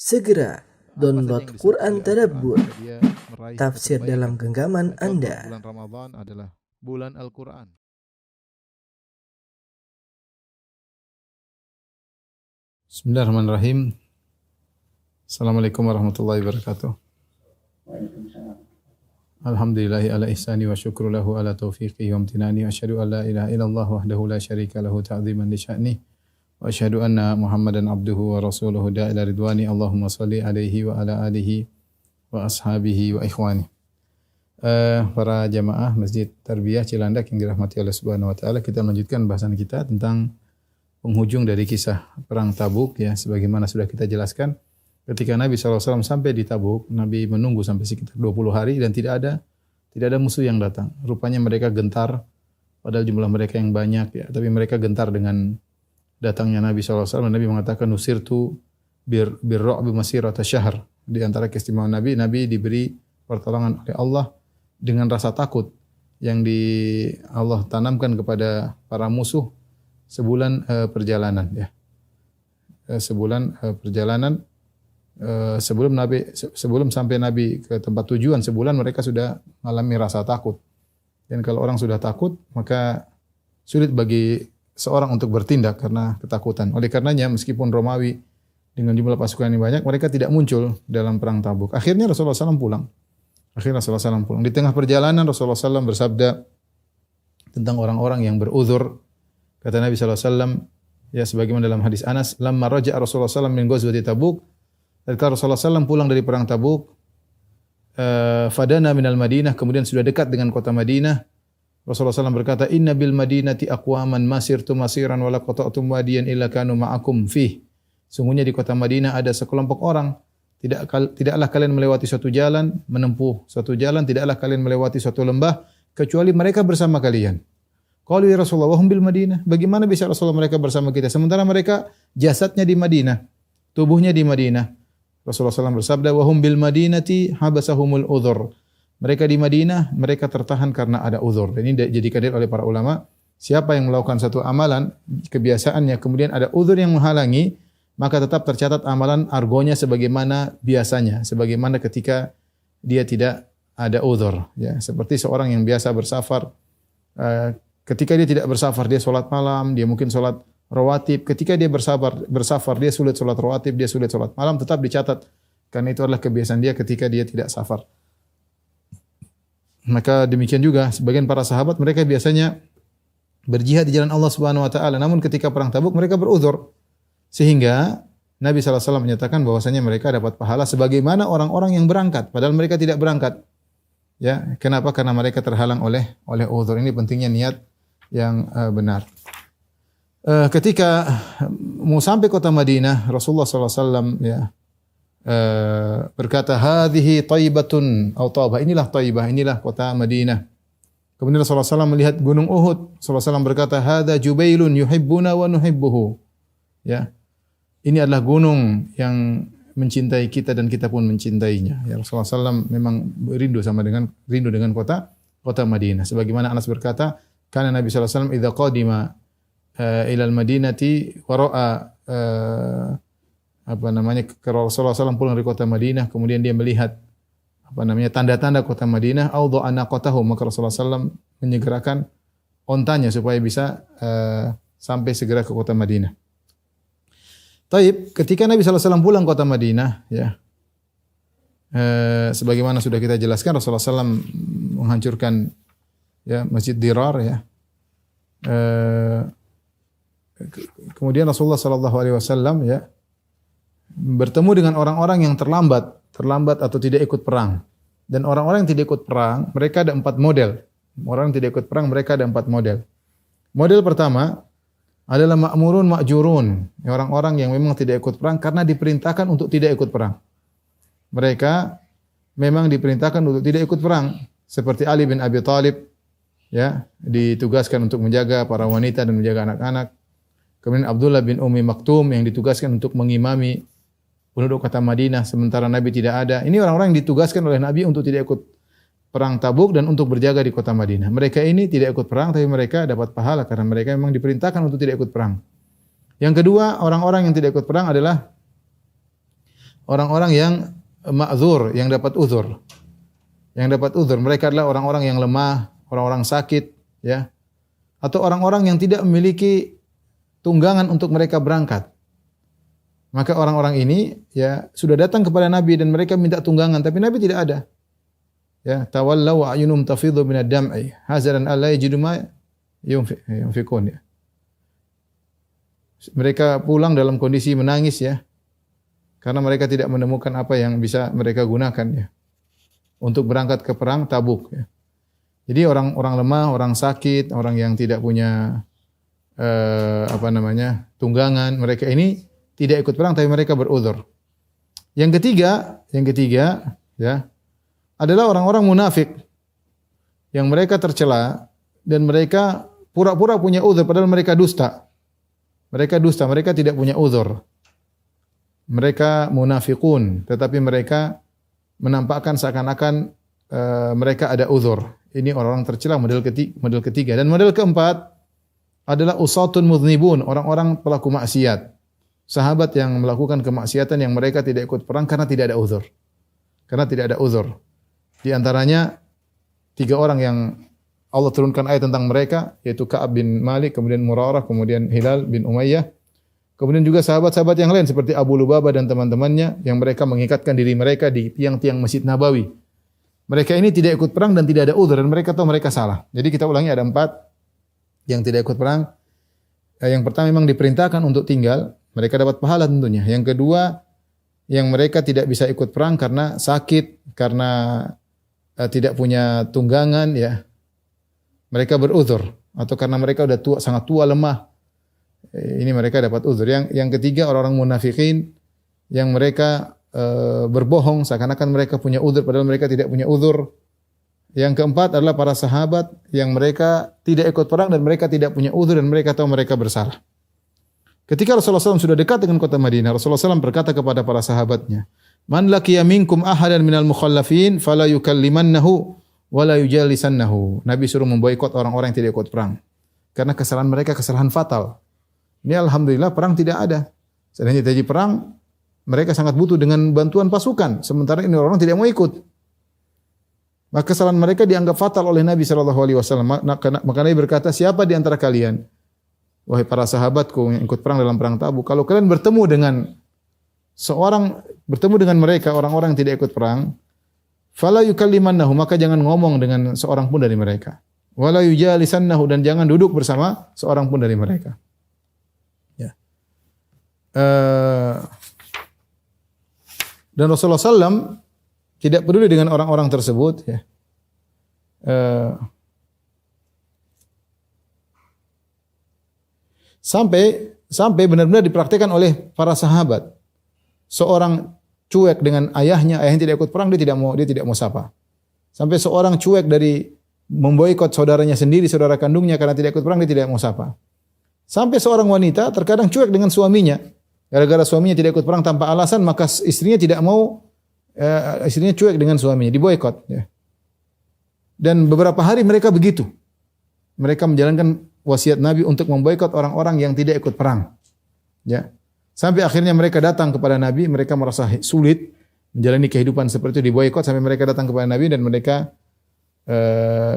Segera download Quran Tadabbur, dia meraih tafsir kebaikan. dalam genggaman Contoh, Anda. Bulan Ramadan adalah bulan Al-Quran. Bismillahirrahmanirrahim. Assalamualaikum warahmatullahi wabarakatuh. Alhamdulillahi ala ihsani wa syukru lahu ala taufiqihi wa amtinani. Asyhadu an la ilaha illallah wahdahu la syarika lahu ta'ziman li sya'ni. Wa asyhadu anna Muhammadan abduhu wa rasuluhu da'ila ridwani. Allahumma salli alaihi wa ala alihi wa ashabihi wa ikhwani. Para jamaah Masjid Tarbiyah Cilandak yang dirahmati Allah Subhanahu wa taala, kita melanjutkan bahasan kita tentang penghujung dari kisah perang Tabuk, ya, sebagaimana sudah kita jelaskan. Ketika Nabi SAW sampai di Tabuk, Nabi menunggu sampai sekitar 20 hari dan tidak ada musuh yang datang. Rupanya mereka gentar, padahal jumlah mereka yang banyak, ya, tapi mereka gentar dengan datangnya Nabi SAW. Nabi mengatakan nusirtu birru'bi masirata syahr. Di antara keistimewaan Nabi diberi pertolongan oleh Allah dengan rasa takut yang Allah tanamkan kepada para musuh sebulan perjalanan, ya. Sebulan perjalanan sebelum sampai Nabi ke tempat tujuan, sebulan mereka sudah mengalami rasa takut. Dan kalau orang sudah takut, maka sulit bagi seorang untuk bertindak karena ketakutan. Oleh karenanya, meskipun Romawi dengan jumlah pasukan yang banyak, mereka tidak muncul dalam perang Tabuk. Akhirnya Rasulullah SAW pulang. Di tengah perjalanan Rasulullah SAW bersabda tentang orang-orang yang beruzur. Kata Nabi SAW, ya, sebagaimana dalam hadis Anas, lamma raja'a Rasulullah SAW min ghazwati Tabuk. Ketika Rasulullah SAW pulang dari perang Tabuk, fadana minal Madinah, kemudian sudah dekat dengan kota Madinah. Rasulullah SAW berkata, inna bil madinati aqwaman masirtu masiran wa laqata'tum wadiyan illa kanu ma'akum fih. Sungguhnya di kota Madinah ada sekelompok orang, tidaklah kalian melewati suatu jalan, menempuh suatu jalan, tidaklah kalian melewati suatu lembah, kecuali mereka bersama kalian. Qalu ya Rasulullah wa hum bil Madinah. Bagaimana bisa Rasulullah mereka bersama kita sementara mereka jasadnya di Madinah, tubuhnya di Madinah? Rasulullah SAW bersabda, wa hum bil Madinati habasahumul udhur. Mereka di Madinah, mereka tertahan karena ada uzur. Dan ini dijadikan dalil oleh para ulama, siapa yang melakukan satu amalan, kebiasaannya, kemudian ada uzur yang menghalangi, maka tetap tercatat amalan argonya sebagaimana biasanya, sebagaimana ketika dia tidak ada uzur, ya. Seperti seorang yang biasa bersafar, ketika dia tidak bersafar, dia sholat malam, dia mungkin sholat rawatib. Ketika dia bersafar, dia sulit sholat rawatib, dia sulit sholat malam, tetap dicatat. Karena itu adalah kebiasaan dia ketika dia tidak safar. Maka demikian juga sebagian para sahabat, mereka biasanya berjihad di jalan Allah Subhanahu wa taala, namun ketika perang Tabuk mereka beruzur. Sehingga Nabi SAW menyatakan bahwasanya mereka dapat pahala sebagaimana orang-orang yang berangkat, padahal mereka tidak berangkat. Ya, kenapa? Karena mereka terhalang oleh uzur. Ini pentingnya niat yang benar. Ketika mau sampai kota Madinah, Rasulullah SAW, ya, berkata, hadhihi Thaibatun atau Taibah, inilah Taibah, inilah kota Madinah. Kemudian Rasulullah SAW melihat gunung Uhud. Rasulullah SAW berkata, hadza Jubailun yuhibbuna wa nuhibbuhu. Ya, ini adalah gunung yang mencintai kita dan kita pun mencintainya. Ya, Rasulullah SAW memang rindu dengan kota Madinah. Sebagaimana Anas berkata, karena Nabi SAW idza qadima ila al-Madinati wa ra'a Rasulullah SAW pulang dari kota Madinah, kemudian dia melihat tanda-tanda kota Madinah, awdha'a naqatahu, maka Rasulullah SAW menyegerakan ontanya supaya bisa sampai segera ke kota Madinah. Taib, ketika Nabi SAW pulang kota Madinah, ya, sebagaimana sudah kita jelaskan, Rasulullah SAW menghancurkan, ya, Masjid Dirar, ya. Kemudian Rasulullah SAW, ya, bertemu dengan orang-orang yang terlambat atau tidak ikut perang. Dan orang-orang yang tidak ikut perang, mereka ada 4 model. Orang yang tidak ikut perang, mereka ada 4 model. Model pertama adalah ma'murun ma'jurun, orang-orang yang memang tidak ikut perang karena diperintahkan untuk tidak ikut perang. Mereka memang diperintahkan untuk tidak ikut perang, seperti Ali bin Abi Thalib, ya, ditugaskan untuk menjaga para wanita dan menjaga anak-anak. Kemudian Abdullah bin Ummi Maktum yang ditugaskan untuk mengimami penduduk kota Madinah sementara Nabi tidak ada. Ini orang-orang yang ditugaskan oleh Nabi untuk tidak ikut perang Tabuk dan untuk berjaga di kota Madinah. Mereka ini tidak ikut perang, tapi mereka dapat pahala karena mereka memang diperintahkan untuk tidak ikut perang. Yang kedua, orang-orang yang tidak ikut perang adalah orang-orang yang ma'dzur, yang dapat uzur. Yang dapat uzur, mereka adalah orang-orang yang lemah, orang-orang sakit, ya. Atau orang-orang yang tidak memiliki tunggangan untuk mereka berangkat. Maka orang-orang ini ya sudah datang kepada Nabi dan mereka minta tunggangan, tapi Nabi tidak ada. Ya, tawallaw wa ayunum tafidhu min ad-dam'i hazaran alla yajidu ma yunfiqun, ya. Mereka pulang dalam kondisi menangis, ya. Karena mereka tidak menemukan apa yang bisa mereka gunakan, ya, untuk berangkat ke perang Tabuk, ya. Jadi orang-orang lemah, orang sakit, orang yang tidak punya tunggangan, mereka ini tidak ikut perang tapi mereka beruzur. Yang ketiga, ya, adalah orang-orang munafik yang mereka tercela dan mereka pura-pura punya uzur padahal mereka dusta. Mereka dusta, mereka tidak punya uzur. Mereka munafikun, tetapi mereka menampakkan seakan-akan mereka ada uzur. Ini orang-orang tercela model ketiga. Dan model keempat adalah usatun mudznibun, orang-orang pelaku maksiat. Sahabat yang melakukan kemaksiatan yang mereka tidak ikut perang karena tidak ada uzur. Karena tidak ada uzur. Di antaranya 3 orang yang Allah turunkan ayat tentang mereka, yaitu Ka'ab bin Malik, kemudian Murarah, kemudian Hilal bin Umayyah. Kemudian juga sahabat-sahabat yang lain seperti Abu Lubabah dan teman-temannya yang mereka mengikatkan diri mereka di tiang-tiang Masjid Nabawi. Mereka ini tidak ikut perang dan tidak ada uzur dan mereka tahu mereka salah. Jadi kita ulangi, ada 4 yang tidak ikut perang. Yang pertama memang diperintahkan untuk tinggal, mereka dapat pahala tentunya. Yang kedua, yang mereka tidak bisa ikut perang karena sakit, karena tidak punya tunggangan, ya. Mereka beruzur atau karena mereka sudah tua, sangat tua, lemah. Ini mereka dapat uzur. Yang ketiga, orang-orang munafikin yang mereka berbohong seakan-akan mereka punya uzur padahal mereka tidak punya uzur. Yang keempat adalah para sahabat yang mereka tidak ikut perang dan mereka tidak punya uzur dan mereka tahu mereka bersalah. Ketika Rasulullah SAW sudah dekat dengan kota Madinah, Rasulullah SAW berkata kepada para sahabatnya, "Man laqiya minkum ahadan minal mukhallafin fala yukallimannahu wa la yujalisannahu." Nabi suruh memboikot orang-orang yang tidak ikut perang. Karena kesalahan mereka kesalahan fatal. Ini alhamdulillah perang tidak ada. Seandainya terjadi perang, mereka sangat butuh dengan bantuan pasukan. Sementara ini orang tidak mau ikut. Maka kesalahan mereka dianggap fatal oleh Nabi SAW. Maka Nabi berkata, siapa di antara kalian, wahai para sahabatku yang ikut perang dalam perang Tabuk, kalau kalian bertemu dengan mereka, orang-orang yang tidak ikut perang, fala yukallimannahu, maka jangan ngomong dengan seorang pun dari mereka. Wala yujalisannahu, dan jangan duduk bersama seorang pun dari mereka. Ya. Dan Rasulullah SAW tidak peduli dengan orang-orang tersebut, ya. Sampai benar-benar dipraktikkan oleh para sahabat. Seorang cuek dengan ayahnya tidak ikut perang, dia tidak mau sapa. Sampai seorang cuek dari memboikot saudaranya sendiri, saudara kandungnya karena tidak ikut perang, dia tidak mau sapa. Sampai seorang wanita terkadang cuek dengan suaminya. Gara-gara suaminya tidak ikut perang tanpa alasan, maka istrinya tidak mau, istrinya cuek dengan suaminya, diboikot, ya. Dan beberapa hari mereka begitu. Mereka menjalankan wasiat Nabi untuk memboikot orang-orang yang tidak ikut perang. Ya. Sampai akhirnya mereka datang kepada Nabi, mereka merasa sulit menjalani kehidupan seperti itu, diboikot, sampai mereka datang kepada Nabi dan mereka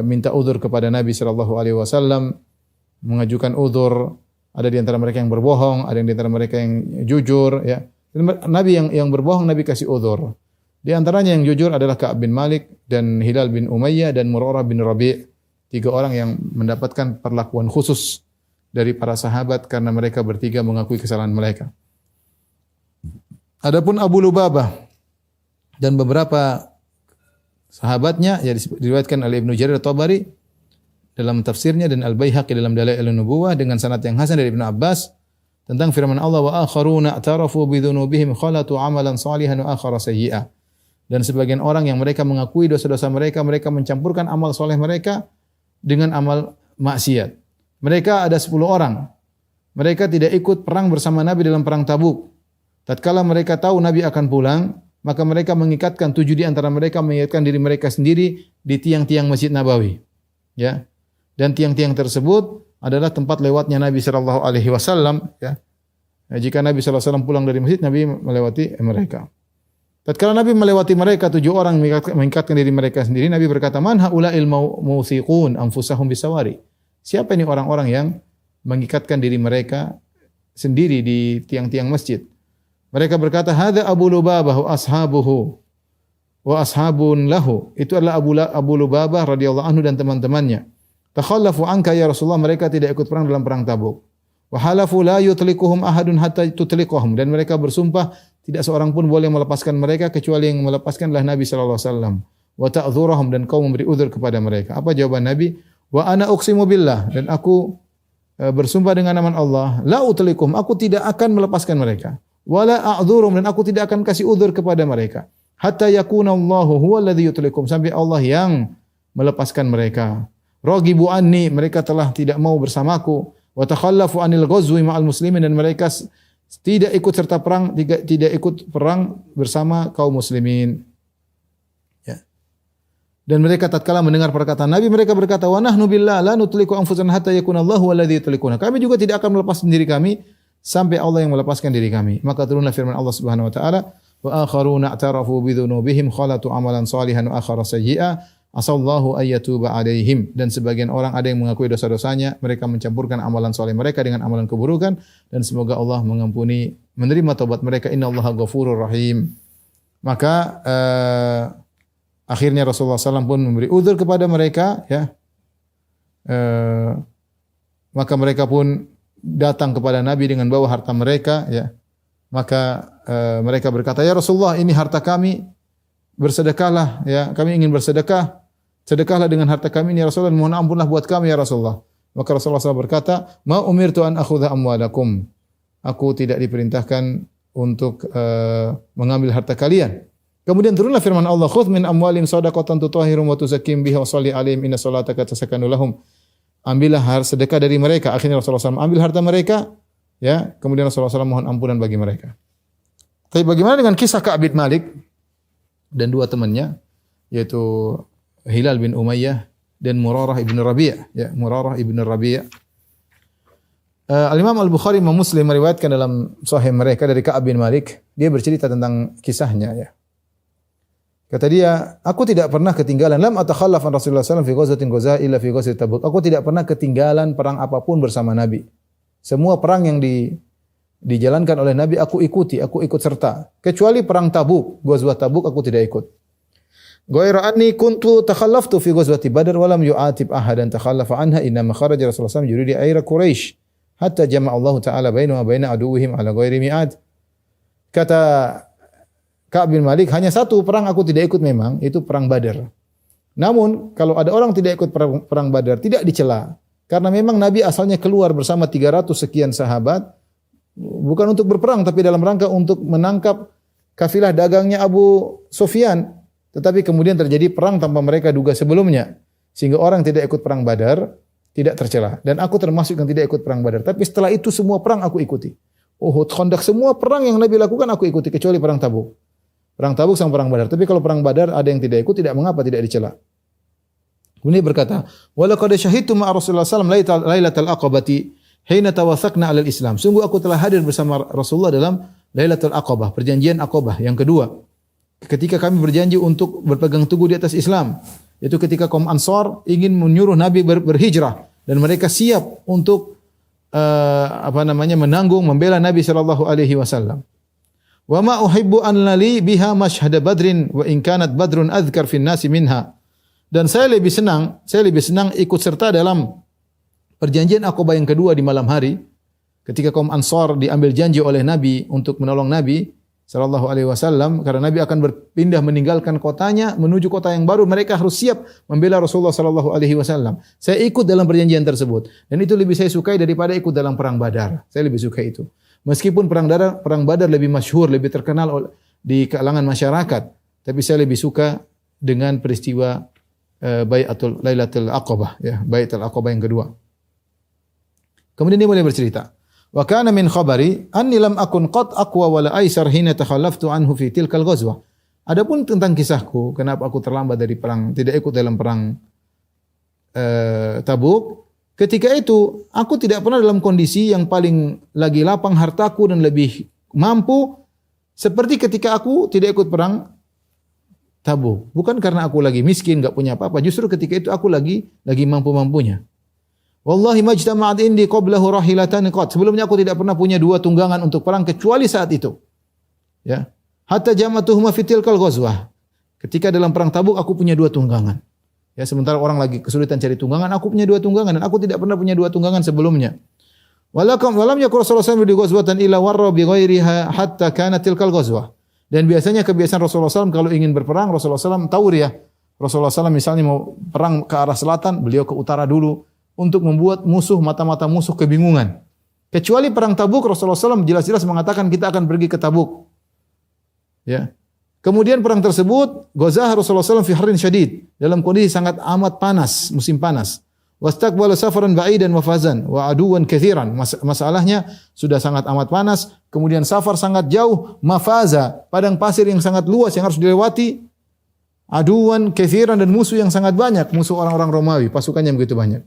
minta uzur kepada Nabi SAW, mengajukan uzur. Ada di antara mereka yang berbohong, ada di antara mereka yang jujur, ya. Dan Nabi yang berbohong Nabi kasih uzur. Di antaranya yang jujur adalah Ka'ab bin Malik dan Hilal bin Umayyah dan Murarah bin Rabi'. 3 orang yang mendapatkan perlakuan khusus dari para sahabat karena mereka bertiga mengakui kesalahan mereka. Adapun Abu Lubabah dan beberapa sahabatnya, ya, diriwayatkan oleh Ibnu Jarir At-Tabari dalam tafsirnya dan Al-Baihaqi dalam Dalail an-Nubuwah dengan sanad yang hasan dari Ibnu Abbas tentang firman Allah, wa akharuna i'tarafu bi dzunubihim khalatu amalan salihan wa akhara sayyi'a. Dan sebagian orang yang mereka mengakui dosa-dosa mereka, mereka mencampurkan amal soleh mereka dengan amal maksiat. Mereka ada 10 orang. Mereka tidak ikut perang bersama Nabi dalam perang Tabuk. Tatkala mereka tahu Nabi akan pulang, maka mereka mengikatkan 7 di antara mereka mengikatkan diri mereka sendiri di tiang-tiang Masjid Nabawi. Ya. Dan tiang-tiang tersebut adalah tempat lewatnya Nabi sallallahu alaihi wasallam, ya. Jika Nabi sallallahu alaihi wasallam pulang dari masjid, Nabi melewati mereka. Tatkala Nabi melewati mereka 7 orang mengikatkan diri mereka sendiri, Nabi berkata, "Man haula'il mawthiqun anfusahum bisawari?" Siapa ini orang-orang yang mengikatkan diri mereka sendiri di tiang-tiang masjid? Mereka berkata, "Hadza Abu Lubabah wa ashabuhu wa ashabun lahu." Itu adalah Abu Lubabah radhiyallahu anhu dan teman-temannya. Takhallafu anka ya Rasulullah, mereka tidak ikut perang dalam perang Tabuk. Wa halafu la yutlikuhum ahadun hatta tutliqahum, dan mereka bersumpah tidak seorang pun boleh melepaskan mereka kecuali yang melepaskanlah Nabi sallallahu alaihi wasallam. Wa ta'dzurahum, dan kau memberi uzur kepada mereka. Apa jawaban Nabi? Wa ana uqsimu billah, dan aku bersumpah dengan nama Allah, la utlikum, aku tidak akan melepaskan mereka. Wala a'dzurum, dan aku tidak akan kasih uzur kepada mereka. Hatta yakuna Allahu huwa alladhi yutlikum, sampai Allah yang melepaskan mereka. Ragibu anni, mereka telah tidak mau bersamaku. Wa takhallafu anil ghazwi ma'al muslimin, dan mereka tidak ikut serta perang, tidak ikut perang bersama kaum muslimin. Ya. Dan mereka tatkala mendengar perkataan Nabi, mereka berkata, "Wa nahnu billah la nutliqu anfusana hatta yakuna Allahu alladhi yutliquna." Kami juga tidak akan melepaskan diri kami sampai Allah yang melepaskan diri kami. Maka turunlah firman Allah Subhanahu wa taala, "Wa akharuna i'tarafu bi dzunubihim khalatu amalan salihan wa akhara sayyi'a asallahu ayyatuba alaihim." Dan sebagian orang ada yang mengakui dosa-dosanya, mereka mencampurkan amalan saleh mereka dengan amalan keburukan, dan semoga Allah mengampuni, menerima taubat mereka. Innallaha ghafurur rahim. Maka akhirnya Rasulullah SAW pun memberi uzur kepada mereka, ya. Maka mereka pun datang kepada Nabi dengan bawa harta mereka, ya. Maka mereka berkata, "Ya Rasulullah, ini harta kami, bersedekahlah, ya. Kami ingin bersedekah. Sedekahlah dengan harta kami ini ya Rasulullah, mohon ampunlah buat kami ya Rasulullah." Maka Rasulullah SAW berkata, "Ma umirtu an akhudha amwalakum." Aku tidak diperintahkan untuk mengambil harta kalian. Kemudian turunlah firman Allah, "Khudh min amwalihim shadaqatan tutahhiruhum wa tuzakkihim biha wa shalli 'alaihim inna salataka tasakkanu lahum." Ambillah sedekah dari mereka. Akhirnya Rasulullah SAW ambil harta mereka, ya. Kemudian Rasulullah SAW mohon ampunan bagi mereka. Tapi bagaimana dengan kisah Ka'ab bin Malik dan 2 temannya, yaitu Hilal bin Umayyah dan Murarah ibn Rabi', ya, Murarah ibn Rabi'. Al-Imam Al-Bukhari dan Muslim meriwayatkan dalam sahih mereka dari Ka'ab bin Malik, dia bercerita tentang kisahnya, ya. Kata dia, "Aku tidak pernah ketinggalan, lam atakhallaf an Rasulullah sallallahu alaihi wasallam fi ghazatin ghaza illa fi ghazati Tabuk." Aku tidak pernah ketinggalan perang apapun bersama Nabi. Semua perang yang dijalankan oleh Nabi aku ikuti, aku ikut serta. Kecuali perang Tabuk, Ghazwat Tabuk aku tidak ikut. Ghaira anni kuntu takhallaftu fi ghazwati Badr wa lam yu'atib ahadan takhallafa anha, inna ma kharaja Rasulullah sallallahu alaihi wasallam yuridu aira Quraisy hatta jama'a Allah taala bainahu wa baina aduwwihim ala ghairi mi'ad. Kata Ka'ab bin Malik, hanya satu perang aku tidak ikut memang, itu perang Badar. Namun kalau ada orang tidak ikut perang Badar tidak dicela, karena memang Nabi asalnya keluar bersama 300 sekian sahabat bukan untuk berperang, tapi dalam rangka untuk menangkap kafilah dagangnya Abu Sufyan. Tetapi kemudian terjadi perang tanpa mereka duga sebelumnya, sehingga orang tidak ikut perang Badar tidak tercela. Dan aku termasuk yang tidak ikut perang Badar. Tapi setelah itu semua perang aku ikuti. Uhud, Khandaq, semua perang yang Nabi lakukan aku ikuti, kecuali perang Tabuk. Perang Tabuk sama perang Badar. Tapi kalau perang Badar ada yang tidak ikut, tidak mengapa, tidak dicela. Kemudian berkata, "Wa laqad syahidtu ma'a Rasulullah sallallahu alaihi wasallam lailatal aqabati hina tawathaqna 'alal Islam." Sungguh aku telah hadir bersama Rasulullah dalam Lailatul Aqabah, perjanjian Aqabah yang kedua. Ketika kami berjanji untuk berpegang teguh di atas Islam, yaitu ketika kaum Ansar ingin menyuruh Nabi berhijrah dan mereka siap untuk menanggung membela Nabi sallallahu alaihi wasallam. Wa ma uhibbu an lali biha mashhad badrin wa in kanat badrun adhkar fin nasi minha. Dan saya lebih senang ikut serta dalam perjanjian Aqabah yang kedua di malam hari, ketika kaum Ansar diambil janji oleh Nabi untuk menolong Nabi sallallahu alaihi wasallam, karena Nabi akan berpindah meninggalkan kotanya menuju kota yang baru, mereka harus siap membela Rasulullah sallallahu alaihi wasallam. Saya ikut dalam perjanjian tersebut, dan itu lebih saya sukai daripada ikut dalam perang Badar. Saya lebih suka itu. Meskipun perang Badar lebih masyhur, lebih terkenal di kalangan masyarakat, tapi saya lebih suka dengan peristiwa Bai'atul Lailatul Aqabah, ya, Bai'atul Aqabah yang kedua. Kemudian dia mulai bercerita, "Wa kana min khabari anni lam akun qad aqwa wa la aisar hina takhallaftu anhu fi tilkal ghazwah." Adapun tentang kisahku, kenapa aku terlambat dari perang, tidak ikut dalam perang Tabuk, ketika itu aku tidak pernah dalam kondisi yang paling lagi lapang hartaku dan lebih mampu seperti ketika aku tidak ikut perang Tabuk. Bukan karena aku lagi miskin, enggak punya apa-apa. Justru ketika itu aku lagi mampu-mampunya. Wallahi majtama'at indi qablahu rahilatan qat. Sebelumnya aku tidak pernah punya dua tunggangan untuk perang kecuali saat itu. Ya. Hatta jama'tuhuma fi tilkal ghazwah. Ketika dalam perang Tabuk aku punya dua tunggangan. Ya, sementara orang lagi kesulitan cari tunggangan, aku punya dua tunggangan dan aku tidak pernah punya dua tunggangan sebelumnya. Walam yakul Rasulullah sallallahu alaihi wasallam di ghazwatan illa warra bi ghairiha hatta kanat tilkal ghazwah. Dan biasanya kebiasaan Rasulullah SAW kalau ingin berperang, Rasulullah SAW tauriah. Rasulullah SAW misalnya mau perang ke arah selatan, beliau ke utara dulu untuk membuat mata-mata musuh kebingungan. Kecuali perang Tabuk, Rasulullah SAW jelas-jelas mengatakan kita akan pergi ke Tabuk. Ya. Kemudian perang tersebut, Ghazah Rasulullah SAW fi harrin syadid, dalam kondisi sangat amat panas, musim panas. Wastaqbala safaran ba'idan wa fazan wa aduwan katsiran. Masalahnya sudah sangat amat panas, kemudian safar sangat jauh, mafaza, padang pasir yang sangat luas yang harus dilewati. Aduwan katsiran dan musuh yang sangat banyak, musuh orang-orang Romawi, pasukannya begitu banyak.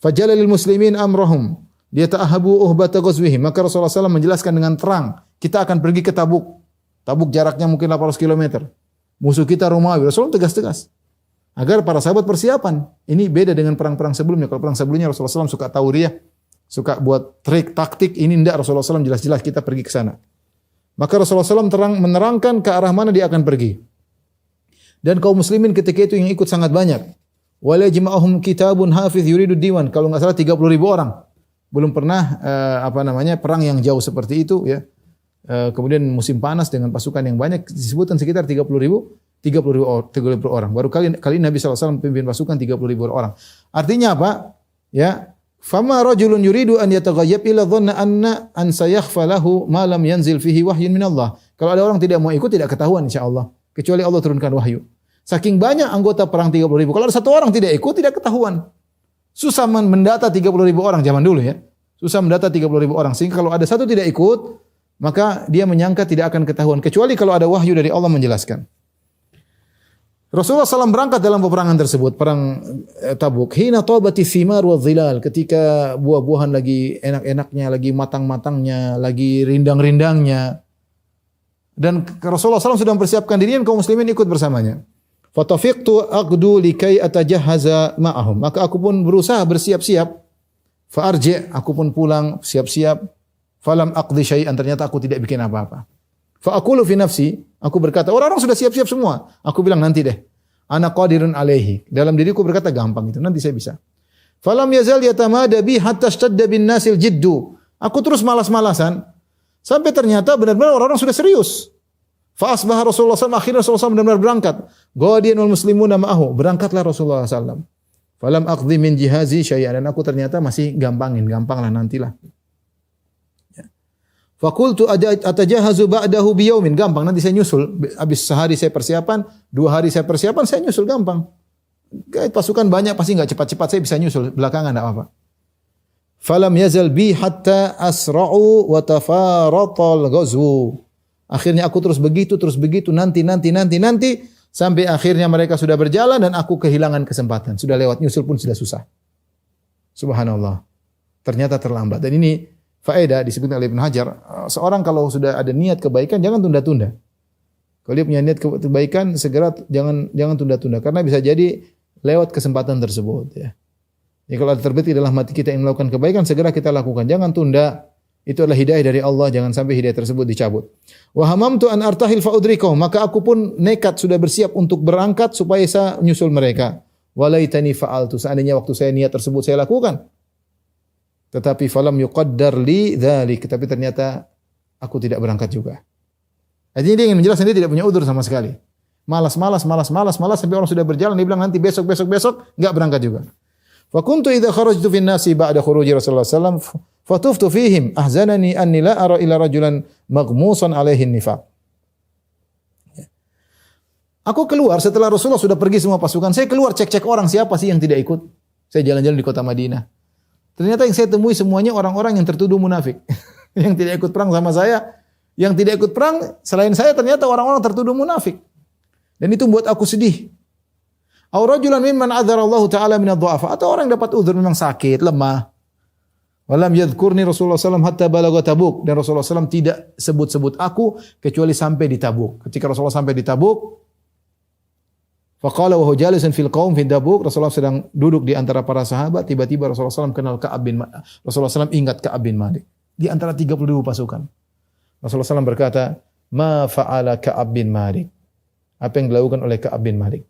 Fajala lil muslimin amrahum liyata'ahabu uhbata ghazwihim. Maka Rasulullah SAW menjelaskan dengan terang, kita akan pergi ke Tabuk. Tabuk jaraknya mungkin 800 km. Musuh kita Romawi. Rasulullah tegas-tegas. Agar para sahabat persiapan. Ini beda dengan perang-perang sebelumnya. Kalau perang sebelumnya Rasulullah SAW suka tauriah, suka buat trik, taktik. Ini tidak, Rasulullah SAW jelas-jelas kita pergi ke sana. Maka Rasulullah SAW menerangkan ke arah mana dia akan pergi. Dan kaum muslimin ketika itu yang ikut sangat banyak. Wala jima'ahum kitabun hafiz yuridu diwan. Kalau enggak salah 30.000 orang. Belum pernah perang yang jauh seperti itu ya. Kemudian musim panas dengan pasukan yang banyak disebutkan sekitar 30.000 orang. Baru kali Nabi SAW pimpin pasukan 30.000 orang. Artinya apa? Ya, fama rajulun yuridu an yataghayyab illa dhanna an sayakhfa lahu ma lam yanzil fihi wahyun min Allah. Kalau ada orang tidak mau ikut tidak ketahuan insyaallah, kecuali Allah turunkan wahyu. Saking banyak anggota perang 30.000. Kalau ada satu orang tidak ikut tidak ketahuan. Susah mendata 30.000 orang zaman dulu ya. Susah mendata 30.000 orang. Sehingga kalau ada satu tidak ikut, maka dia menyangka tidak akan ketahuan. Kecuali kalau ada wahyu dari Allah menjelaskan. Rasulullah SAW berangkat dalam peperangan tersebut, perang Tabuk. Hina tabati thimar wa dhilal, ketika buah-buahan lagi enak-enaknya, lagi matang-matangnya, lagi rindang-rindangnya. Dan Rasulullah SAW sudah mempersiapkan diri dan kaum muslimin ikut bersamanya. Fatafiqtu aqdu likai atajahaza ma'ahum. Maka aku pun berusaha bersiap-siap. Fa'arji', aku pun pulang siap-siap. Falam aqdi syai'an, ternyata aku tidak bikin apa-apa. Fa'aqulu fi nafsi, aku berkata, orang-orang sudah siap-siap semua. Aku bilang nanti deh. Ana qadirun alaihi. Dalam diriku berkata gampang itu, nanti saya bisa. Falam yazal yatamada bi hatta ishtadda bin nasil jiddu. Aku terus malas-malasan sampai ternyata benar-benar orang-orang sudah serius. Fa asbaha Rasulullah SAW, akhirnya Rasulullah SAW benar-benar berangkat. Ghadiyan wal muslimuna ma'ahu. Berangkatlah Rasulullah SAW. Falam aqdi min jihazi syai'an, dan aku ternyata masih gampanglah nantilah. Fakultu atajahazu ba'dahu biyaumin, gampang nanti saya nyusul. Habis sehari saya persiapan, 2 hari saya persiapan, saya nyusul gampang. Pasukan banyak pasti enggak cepat-cepat, saya bisa nyusul belakangan enggak apa-apa. Falam yazal bi hatta asra'u wa tafaratal ghazwu. Akhirnya aku terus begitu nanti sampai akhirnya mereka sudah berjalan dan aku kehilangan kesempatan. Sudah lewat nyusul pun sudah susah. Subhanallah. Ternyata terlambat. Dan ini faedah disebutkan oleh Ibnu Hajar, seorang kalau sudah ada niat kebaikan jangan tunda-tunda. Kalau dia punya niat kebaikan segera jangan tunda-tunda karena bisa jadi lewat kesempatan tersebut ya. Jadi kalau ada terbetik dalam hati kita yang melakukan kebaikan segera kita lakukan, jangan tunda. Itu adalah hidayah dari Allah, jangan sampai hidayah tersebut dicabut. Wa hamamtu an artahil fa udrikahum, maka aku pun nekat sudah bersiap untuk berangkat supaya saya nyusul mereka. Walaitani fa'altu, seandainya waktu saya niat tersebut saya lakukan. Tetapi falam yuqaddar li dzalik, tapi ternyata aku tidak berangkat juga. Artinya dia ingin menjelaskan dia tidak punya udzur sama sekali. Malas sampai orang sudah berjalan dia bilang nanti besok enggak berangkat juga. Fa kuntu idza kharajtu fin nasi ba'da khuruji Rasulullah sallallahu alaihi wasallam fatuftu fihim ahzanani anni la ara ila rajulan maghmusan alaihi nifaq. Aku keluar setelah Rasulullah sudah pergi semua pasukan, saya keluar cek-cek orang siapa sih yang tidak ikut. Saya jalan-jalan di kota Madinah. Ternyata yang saya temui semuanya orang-orang yang tertuduh munafik. Yang tidak ikut perang sama saya. Yang tidak ikut perang selain saya ternyata orang-orang tertuduh munafik. Dan itu membuat aku sedih. Aw rajulan mimman adzara Allah Ta'ala min ad-du'afa. Atau orang yang dapat uzur memang sakit, lemah. Walam yadhkurni Rasulullah SAW hatta balagha Tabuk. Dan Rasulullah SAW tidak sebut-sebut aku kecuali sampai di Tabuk. Ketika Rasulullah sampai di Tabuk, faqala wa huwa jalisun fil qaum fi Tabuk, Rasulullah sedang duduk di antara para sahabat, tiba-tiba Rasulullah SAW kenal Ka'ab bin Malik. Rasulullah SAW ingat Ka'ab bin Malik di antara 30.000 pasukan. Rasulullah SAW berkata, "Ma fa'ala Ka'ab bin Malik?" Apa yang dilakukan oleh Ka'ab bin Malik?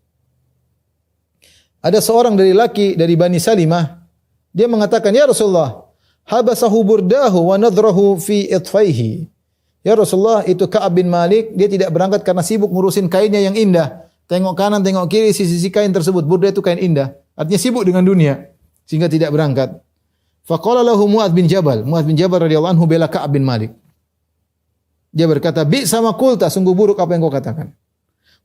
Ada seorang dari laki dari Bani Salimah, dia mengatakan, "Ya Rasulullah, habasahu burdahu wa nadrahu fi itfaihi." Ya Rasulullah, itu Ka'ab bin Malik, dia tidak berangkat karena sibuk ngurusin kainnya yang indah. Tengok kanan, tengok kiri, sisi-sisi kain tersebut. Burda itu kain indah. Artinya sibuk dengan dunia, sehingga tidak berangkat. Faqala lahu Mu'adz bin Jabal. Mu'adz bin Jabal radhiyallahu anhu bela Ka'ab bin Malik. Dia berkata, "Bi sama kulta, sungguh buruk apa yang kau katakan.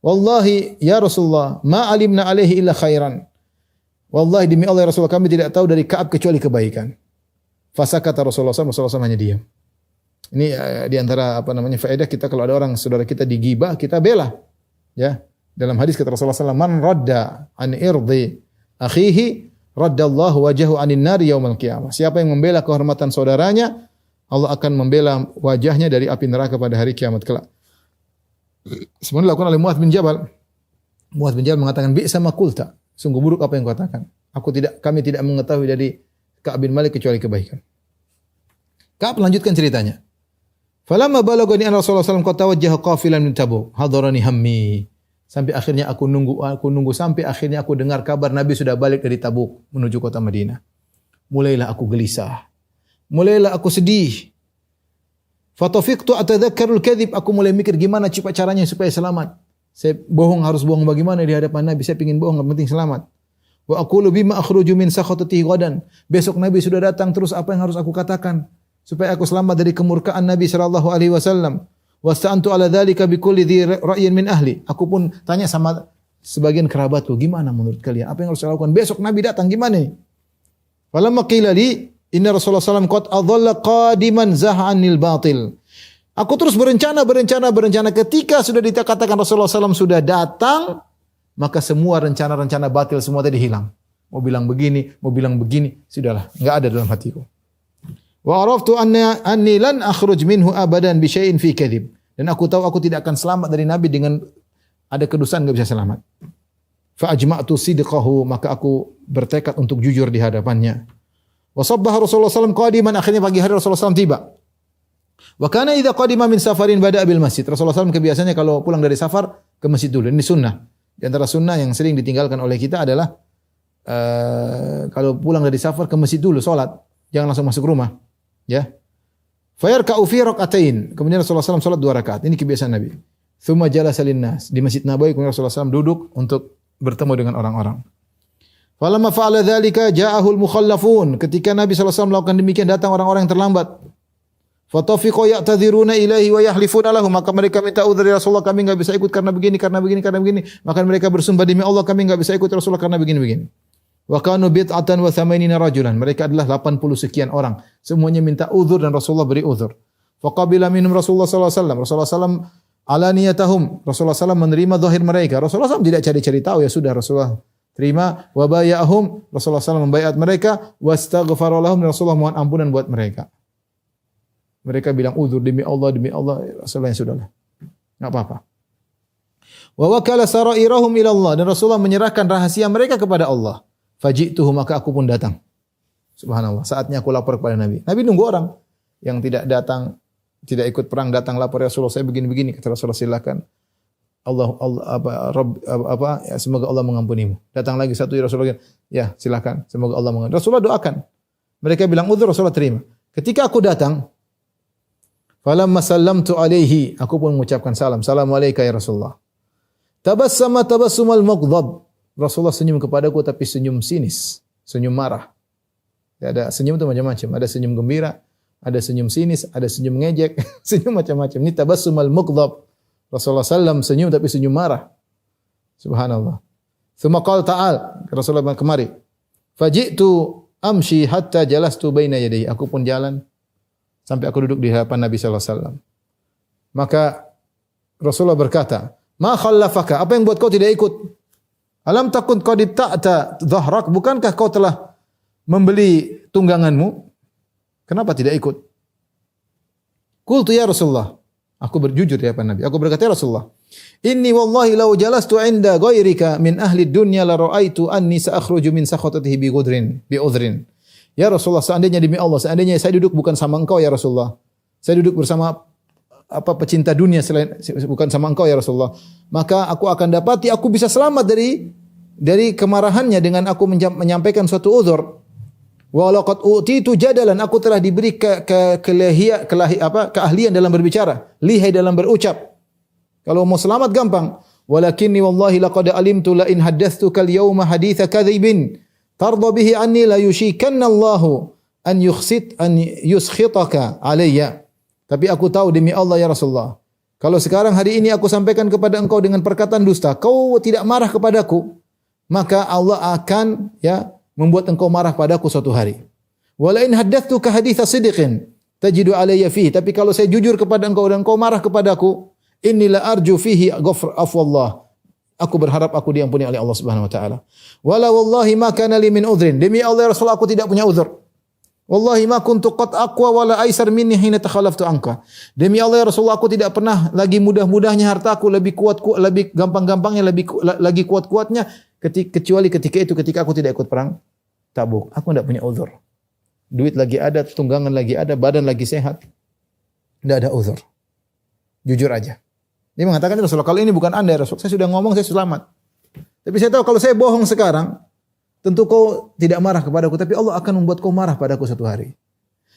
Wallahi ya Rasulullah, ma alimna alaihi illa khairan." Wallahi demi Allah ya Rasulullah, kami tidak tahu dari Ka'ab kecuali kebaikan. Fasakata Rasulullah SAW hanya diam. Ini di antara faedah kita, kalau ada orang saudara kita digibah, kita bela. Ya. Dalam hadis kata Rasulullah SAW, "Man radda an irdi akhihi, raddallahu wajhahu anin nari yaumal qiyamah." Siapa yang membela kehormatan saudaranya, Allah akan membela wajahnya dari api neraka pada hari kiamat kelak. Sebenarnya dilakukan oleh Mu'adz bin Jabal. Mu'adz bin Jabal mengatakan, "Bi sama kulta." Sungguh buruk apa yang kau katakan. Kami tidak mengetahui dari Ka'ab bin Malik kecuali kebaikan. Ka'ab melanjutkan ceritanya. Falamma balagani an Rasulullah sallallahu alaihi wasallam qad tawajjaha qafilan min Tabuk, hadarani hammi. Sampai akhirnya aku nunggu sampai akhirnya aku dengar kabar Nabi sudah balik dari Tabuk menuju kota Madinah. Mulailah aku gelisah. Mulailah aku sedih. Fatafiqtu atadzakkarul kadhib, aku mulai mikir gimana caranya supaya selamat. Saya harus bohong bagaimana di hadapan Nabi. Saya ingin bohong, yang penting selamat. Wa aqulu bima akhruju min sakhatatihi ghadan. Besok Nabi sudah datang, terus apa yang harus aku katakan supaya aku selamat dari kemurkaan Nabi sallallahu alaihi wasallam. Wasta'antu ala dzalika bikulli dhi ra'yin min ahli. Aku pun tanya sama sebagian kerabatku, gimana menurut kalian? Apa yang harus saya lakukan? Besok Nabi datang gimana? Falamma qila li inna Rasulullah sallallahu alaihi wasallam qad adalla qadiman zah'anil batil. Aku terus berencana. Ketika sudah dikatakan Rasulullah SAW sudah datang, maka semua rencana-rencana batil semua tadi hilang. Mau bilang begini, sudahlah, enggak ada dalam hatiku. Wa araftu anni lan akhruj minhu abadan bi syai'in fi kadhib. Dan aku tahu aku tidak akan selamat dari Nabi dengan ada kedustaan, enggak bisa selamat. Fa ajma'tu sidqahu, maka aku bertekad untuk jujur di hadapannya. Wa sabbaha Rasulullah SAW qadiman, akhirnya pagi hari Rasulullah SAW tiba. Wa kana idza qadima min safarin bada'a bil masjid. Rasulullah SAW kebiasaannya kalau pulang dari safar ke masjid dulu. Ini sunnah. Di antara sunnah yang sering ditinggalkan oleh kita adalah kalau pulang dari safar ke masjid dulu salat, jangan langsung masuk rumah. Ya. Fayarka'u fi rak'atain. Kemudian Rasulullah SAW salat 2 rakaat. Ini kebiasaan Nabi. Tsumma jalasa linnas. Di Masjid Nabawi kemudian Rasulullah SAW duduk untuk bertemu dengan orang-orang. Falamma fa'ala dzalika ja'ahul mukhallafun. Ketika Nabi SAW melakukan demikian, datang orang-orang yang terlambat. Fatafiqu ya'tadziruna ilaihi wa yahlifuna lahu, maka mereka minta uzur dari Rasulullah, kami enggak bisa ikut karena begini. Maka mereka bersumpah demi Allah, kami enggak bisa ikut Rasulullah karena begini. Wa kanu bid'atan wa thamanina rajulan. Mereka adalah 80 sekian orang. Semuanya minta uzur dan Rasulullah beri uzur. Faqabila minhum Rasulullah sallallahu alaihi wasallam. Rasulullah sallam alaniyatahum. Rasulullah sallam menerima zahir mereka. Rasulullah sallam tidak cari-cari tahu, ya sudah Rasulullah terima. Wa bay'ahum. Rasulullah sallam membaiat mereka, wastaghfara lahum, Rasulullah mohon ampunan buat mereka. Mereka bilang uzur demi Allah, Rasulullah yang sudahlah. Enggak apa-apa. Wa wakala sarairahum ila Allah, dan Rasulullah menyerahkan rahasia mereka kepada Allah. Faji'tuhu, maka aku pun datang. Subhanallah, saatnya aku lapor kepada Nabi. Nabi nunggu orang yang tidak datang, tidak ikut perang datang lapor, ya Rasulullah saya begini-begini. Kata Rasulullah, silakan. Ya, semoga Allah mengampunimu. Datang lagi satu, ya Rasulullah, ya silakan, semoga Allah mengampuni. Rasulullah doakan. Mereka bilang uzur, Rasulullah terima. Ketika aku datang, falamma sallamtu alaihi, aku pun mengucapkan salam. Assalamualaikum ya Rasulullah. Tabassama tabassumal maghdab. Rasulullah senyum kepadaku tapi senyum sinis, senyum marah. Ya, ada senyum itu macam-macam. Ada senyum gembira, ada senyum sinis, ada senyum ngejek, senyum macam-macam. Ini tabassumal maghdab. Rasulullah sallam senyum tapi senyum marah. Subhanallah. Tsumma qala ta'al, Rasulullah kemari. Faji'tu amshi hatta jalastu baina yadayhi. Aku pun jalan sampai aku duduk di hadapan Nabi sallallahu alaihi wasallam. Maka Rasulullah berkata, "Ma khallafaka? Apa yang buat kau tidak ikut? Alam takun qad ta'ta dhahrak? Bukankah kau telah membeli tungganganmu? Kenapa tidak ikut? Qultu ya Rasulullah. Aku berjujur ya Pak Nabi. Aku berkata ya Rasulullah, inni wallahi law jalastu 'inda ghairika min ahli dunya la ra'aitu anni sa'akhruju min sakhatihi bi udhrin. Ya Rasulullah, seandainya demi Allah, seandainya saya duduk bukan sama engkau ya Rasulullah. Saya duduk bersama pecinta dunia selain bukan sama engkau ya Rasulullah. Maka aku akan dapati aku bisa selamat dari kemarahannya dengan aku menyampaikan suatu uzur. Wa laqad utitu jadalan, aku telah diberi keahlian dalam berbicara, lihai dalam berucap. Kalau mau selamat gampang. Walakinni wallahi laqad alimtu la in haddathtuka al-yawma haditha kadhibin tarda bihi anni la yushikanna Allahu an yuskhitaka alayya. Tapi aku tahu demi Allah ya Rasulullah, kalau sekarang hari ini aku sampaikan kepada engkau dengan perkataan dusta, kau tidak marah kepadaku, maka Allah akan membuat engkau marah padaku suatu hari. Wala in haddathtuka haditha sidqin tajidu alayya fihi. Tapi kalau saya jujur kepada engkau dan engkau marah kepadaku, inni la arju fihi afwallah. Aku berharap aku diampuni oleh Allah Subhanahu wa taala. Wala wallahi ma kana li min udhrin. Demi Allah ya Rasulullah, aku tidak punya uzur. Wallahi ma kuntu qad aqwa wala aisar minni hina takhallaftu anka. Demi Allah ya Rasulullah, aku tidak pernah lagi mudah-mudahnya hartaku, lebih lebih gampang-gampangnya, lagi kuat-kuatnya kecuali ketika aku tidak ikut perang Tabuk. Aku tidak punya uzur. Duit lagi ada, tunggangan lagi ada, badan lagi sehat. Tidak ada uzur. Jujur aja. Dia mengatakan, Rasulullah, kalau ini bukan Anda ya Rasul, saya sudah ngomong, saya selamat. Tapi saya tahu kalau saya bohong sekarang, tentu kau tidak marah kepadaku, tapi Allah akan membuat kau marah padaku suatu hari.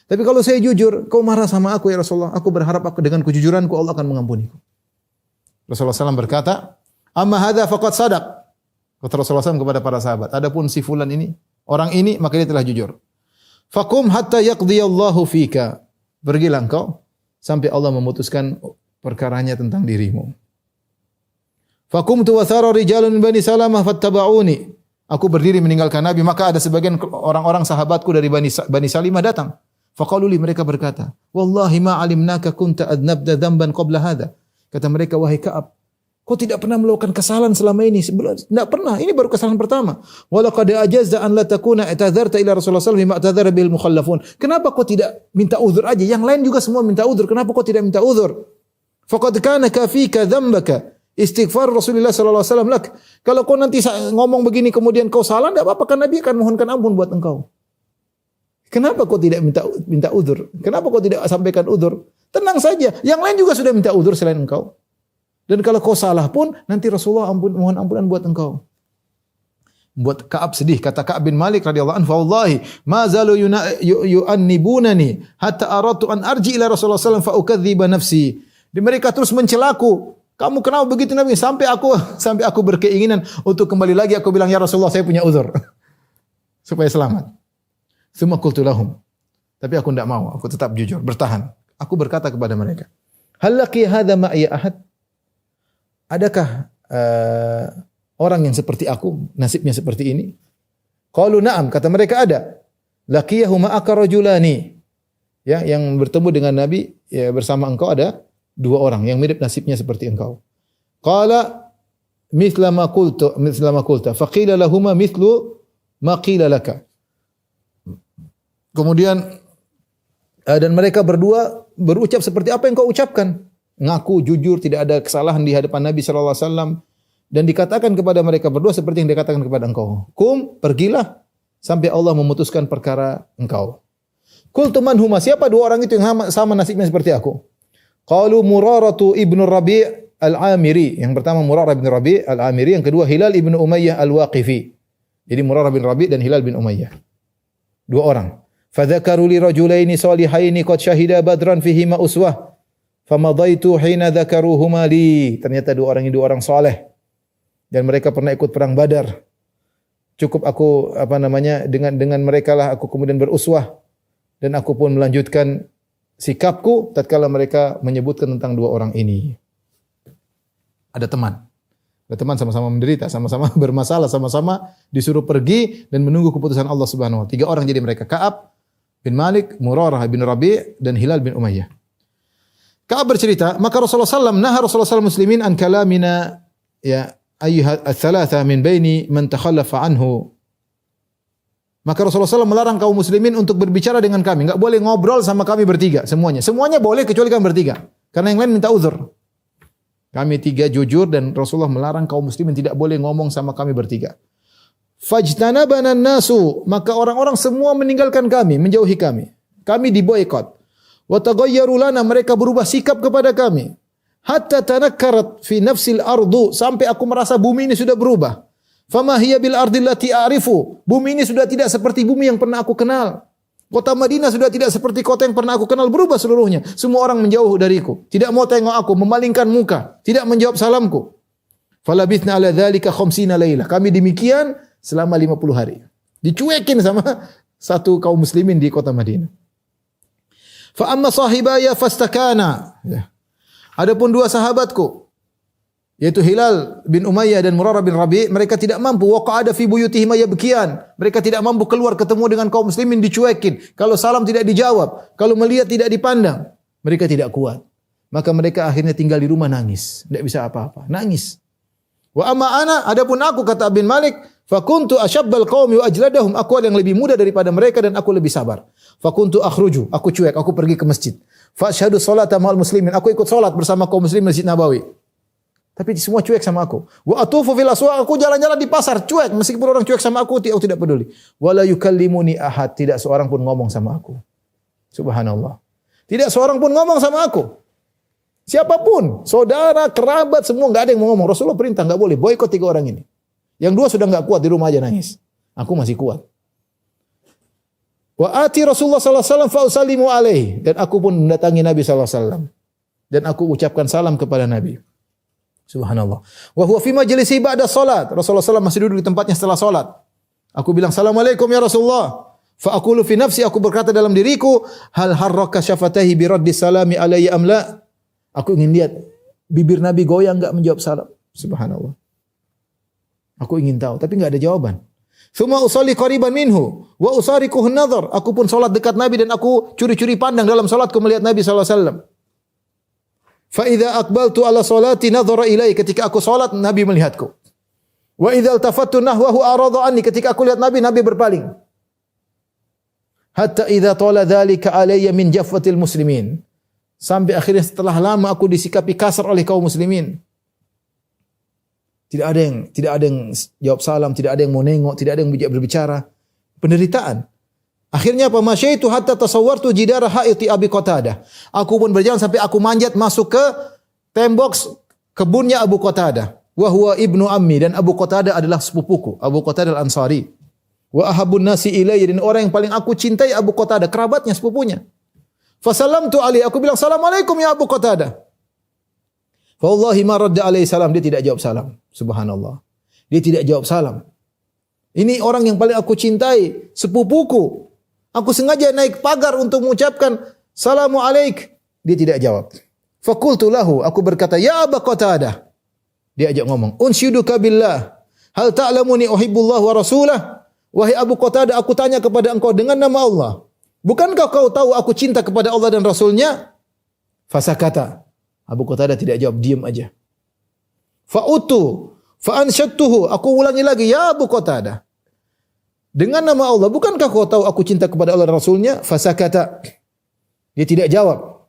Tapi kalau saya jujur, kau marah sama aku ya Rasulullah, aku berharap dengan kejujuranku Allah akan mengampuniku. Rasulullah SAW berkata, amma hadha faqad sadaq. Kata Rasulullah SAW kepada para sahabat, adapun si fulan ini, orang ini, maka dia telah jujur. Faqum hatta yaqdiyallahu fika. Pergilah engkau sampai Allah memutuskan perkaranya tentang dirimu. Faqumtu wa thara rijalun bani Salamah fattaba'uni. Aku berdiri meninggalkan Nabi, maka ada sebagian orang-orang sahabatku dari Bani Salimah datang. Faqalu li, mereka berkata, wallahi ma alimnaka kunta adnabda dhanban qabla hadha. Kata mereka, wahai Ka'ab, kau tidak pernah melakukan kesalahan selama ini. Tidak pernah. Ini baru kesalahan pertama. Walaqad ajazza an la takuna i'tadzarta ila Rasulullah sallallahu alaihi wasallam ma'tadzara bil mukhallafun. Kenapa kau tidak minta uzur aja? Yang lain juga semua minta uzur. Kenapa kau tidak minta uzur? Faqad kana kafika dzambaka istighfar Rasulullah sallallahu alaihi wasallam lak. Kalau kau nanti ngomong begini kemudian kau salah, tidak apa-apa, kan Nabi akan mohonkan ampun buat engkau. Kenapa kau tidak minta uzur? Kenapa kau tidak sampaikan uzur? Tenang saja. Yang lain juga sudah minta uzur selain engkau. Dan kalau kau salah pun, nanti Rasulullah mohon ampunan buat engkau. Buat Ka'ab sedih. Kata Ka'ab bin Malik radhiyallahu anhu, "Wallahi ma zalu yu'annibunani hatta aradtu an arji ila Rasulullah sallallahu alaihi wasallam fa ukadziba nafsi." Mereka terus mencelaku. Kamu kenapa begitu Nabi? Sampai aku berkeinginan untuk kembali lagi. Aku bilang, ya Rasulullah, saya punya uzur. Supaya selamat. Tsumma qultu lahum. Tapi aku tidak mau. Aku tetap jujur, bertahan. Aku berkata kepada mereka, "Hal laqi hadza ma'iya ahad?" Adakah orang yang seperti aku, nasibnya seperti ini? Qalu na'am, kata mereka ada. Laqiyahu ma'aka rajulani. Ya, yang bertemu dengan Nabi ya, bersama engkau ada dua orang yang mirip nasibnya seperti engkau. Qala mithla ma qulta faqila lahumma mithlu ma qila laka. Kemudian dan mereka berdua berucap seperti apa yang kau ucapkan. Ngaku jujur, tidak ada kesalahan di hadapan Nabi sallallahu alaihi wasallam, dan dikatakan kepada mereka berdua seperti yang dikatakan kepada engkau. Pergilah sampai Allah memutuskan perkara engkau. Qultu man huma, siapa dua orang itu yang sama nasibnya seperti aku? Qalu Muraratu ibnu Rabi' al-Amiri. Yang pertama Murarah bin Rabi' al-Amiri, yang kedua Hilal ibnu Umayyah al-Waqifi. Jadi Murarah bin Rabi' dan Hilal bin Umayyah. Dua orang. Fadzakaru li rajulaini salihaini qad syahida badran fihima uswah. Famadaitu hina dzakaruhuma li. Ternyata dua orang ini dua orang saleh dan mereka pernah ikut perang Badar. Cukup aku dengan mereka lah aku kemudian beruswah dan aku pun melanjutkan sikapku tatkala mereka menyebutkan tentang dua orang ini. Ada teman sama-sama menderita, sama-sama bermasalah, sama-sama disuruh pergi dan menunggu keputusan Allah Subhanahu wa taala. Tiga orang jadi mereka, Ka'ab bin Malik, Murarah bin Rabi' dan Hilal bin Umayyah. Ka'ab bercerita, maka Rasulullah SAW muslimin an kalamina ya ayyuha ats-tsalatsa min baini man takhallafa anhu. Rasulullah SAW Maka Rasulullah SAW melarang kaum muslimin untuk berbicara dengan kami. Enggak boleh ngobrol sama kami bertiga semuanya. Semuanya boleh kecuali kami bertiga. Karena yang lain minta uzur. Kami tiga jujur dan Rasulullah melarang kaum muslimin tidak boleh ngomong sama kami bertiga. Fajtanabana nasu, maka orang-orang semua meninggalkan kami, menjauhi kami. Kami diboikot. Wa taghayyaru lana, mereka berubah sikap kepada kami. Hatta tanakkarat fi nafsil ardu, sampai aku merasa bumi ini sudah berubah. Fama hiya bil ardil lati a'rifu. Bumi ini sudah tidak seperti bumi yang pernah aku kenal. Kota Madinah sudah tidak seperti kota yang pernah aku kenal, berubah seluruhnya. Semua orang menjauh dariku, tidak mau tengok aku, memalingkan muka, tidak menjawab salamku. Falabithna ala dzalika khamsina lailah. Kami demikian selama 50 hari. Dicuekin sama satu kaum muslimin di kota Madinah. Fa amma sahibaya fastakana. Ya. Adapun dua sahabatku, yaitu Hilal bin Umayyah dan Murarah bin Rabi', mereka tidak mampu. Waqa'ada fi buyutihim yabkiyan. Mereka tidak mampu keluar ketemu dengan kaum muslimin, dicuekin. Kalau salam tidak dijawab, kalau melihat tidak dipandang, mereka tidak kuat. Maka mereka akhirnya tinggal di rumah nangis, tidak bisa apa-apa, nangis. Wa amma ana, adapun aku, kata bin Malik, fakuntu asyabbal qaumi wa ajladahum, aku yang lebih muda daripada mereka dan aku lebih sabar. Fakuntu akhruju, aku cuek, aku pergi ke masjid. Fa asyhadu sholata ma'al muslimin, aku ikut salat bersama kaum muslimin Masjid Nabawi. Tapi semua cuek sama aku. Wa atufu fil aswaq, aku jalan-jalan di pasar cuek, meskipun orang cuek sama aku tidak peduli. Wala yukallimuni ahad, tidak seorang pun ngomong sama aku. Subhanallah. Tidak seorang pun ngomong sama aku. Siapapun, saudara, kerabat, semua enggak ada yang mau ngomong. Rasulullah perintah enggak boleh boikot 3 orang ini. Yang 2 sudah enggak kuat, di rumah aja nangis. Aku masih kuat. Wa ati Rasulullah sallallahu alaihi wasallam fa usallimu alaihi, dan aku pun mendatangi Nabi sallallahu alaihi wasallam dan aku ucapkan salam kepada Nabi. Subhanallah. Wa huwa fi majlisi ba'da salat. Rasulullah SAW masih duduk di tempatnya setelah salat. Aku bilang, "Assalamualaikum ya Rasulullah." Fa aqulu fi nafsi, aku berkata dalam diriku, "Hal harraka syafatahi bi raddi salami alayya am la?" Aku ingin lihat bibir Nabi goyang enggak menjawab salam. Subhanallah. Aku ingin tahu, tapi enggak ada jawaban. Tsumma usalli qariban minhu wa usariquhu an-nadhar. Aku pun salat dekat Nabi dan aku curi-curi pandang dalam salatku melihat Nabi sallallahu alaihi wasallam. Fa idza aqbaltu ala salati nadhara ilai, ketika aku salat Nabi melihatku. Wa idza iltafattu nahwahu arada anni, ketika aku lihat Nabi, Nabi berpaling. Hatta idza tala dzalika alayya min jafwatil muslimin. Sampai akhirnya setelah lama aku disikapi kasar oleh kaum muslimin. Tidak ada yang jawab salam, tidak ada yang mau nengok, tidak ada yang berbicara. Penderitaan. Akhirnya apa? Masyaitu hatta tasawwartu jidara haiti Abi Qatadah. Aku pun berjalan sampai aku manjat masuk ke tembok kebunnya Abu Qatadah. Wa huwa ibnu ammi, dan Abu Qatadah adalah sepupuku, Abu Qatadah Al-Ansari. Wa ahabun nasi ilayya, dan orang yang paling aku cintai Abu Qatadah, kerabatnya, sepupunya. Fasallamtu alaihi, aku bilang, "Assalamualaikum ya Abu Qatadah." Fa wallahi ma radda alaihi salam, dia tidak jawab salam. Subhanallah. Dia tidak jawab salam. Ini orang yang paling aku cintai, sepupuku. Aku sengaja naik pagar untuk mengucapkan salamu alaik. Dia tidak jawab. Fakultu lahu, aku berkata, "Ya Abu Qatadah." Dia ajak ngomong, "Unsyiduka billah, hal ta'lamuni uhibbullah wa rasulah?" Wahai Abu Qatadah, aku tanya kepada engkau dengan nama Allah, bukankah kau tahu aku cinta kepada Allah dan Rasulnya? Fasakata. Abu Qatadah tidak jawab, diam aja. Fa'utu fa'ansyattuhu, aku ulangi lagi, "Ya Abu Qatadah, dengan nama Allah, bukankah kau tahu aku cinta kepada Allah dan Rasulnya?" Fasakata. Dia tidak jawab.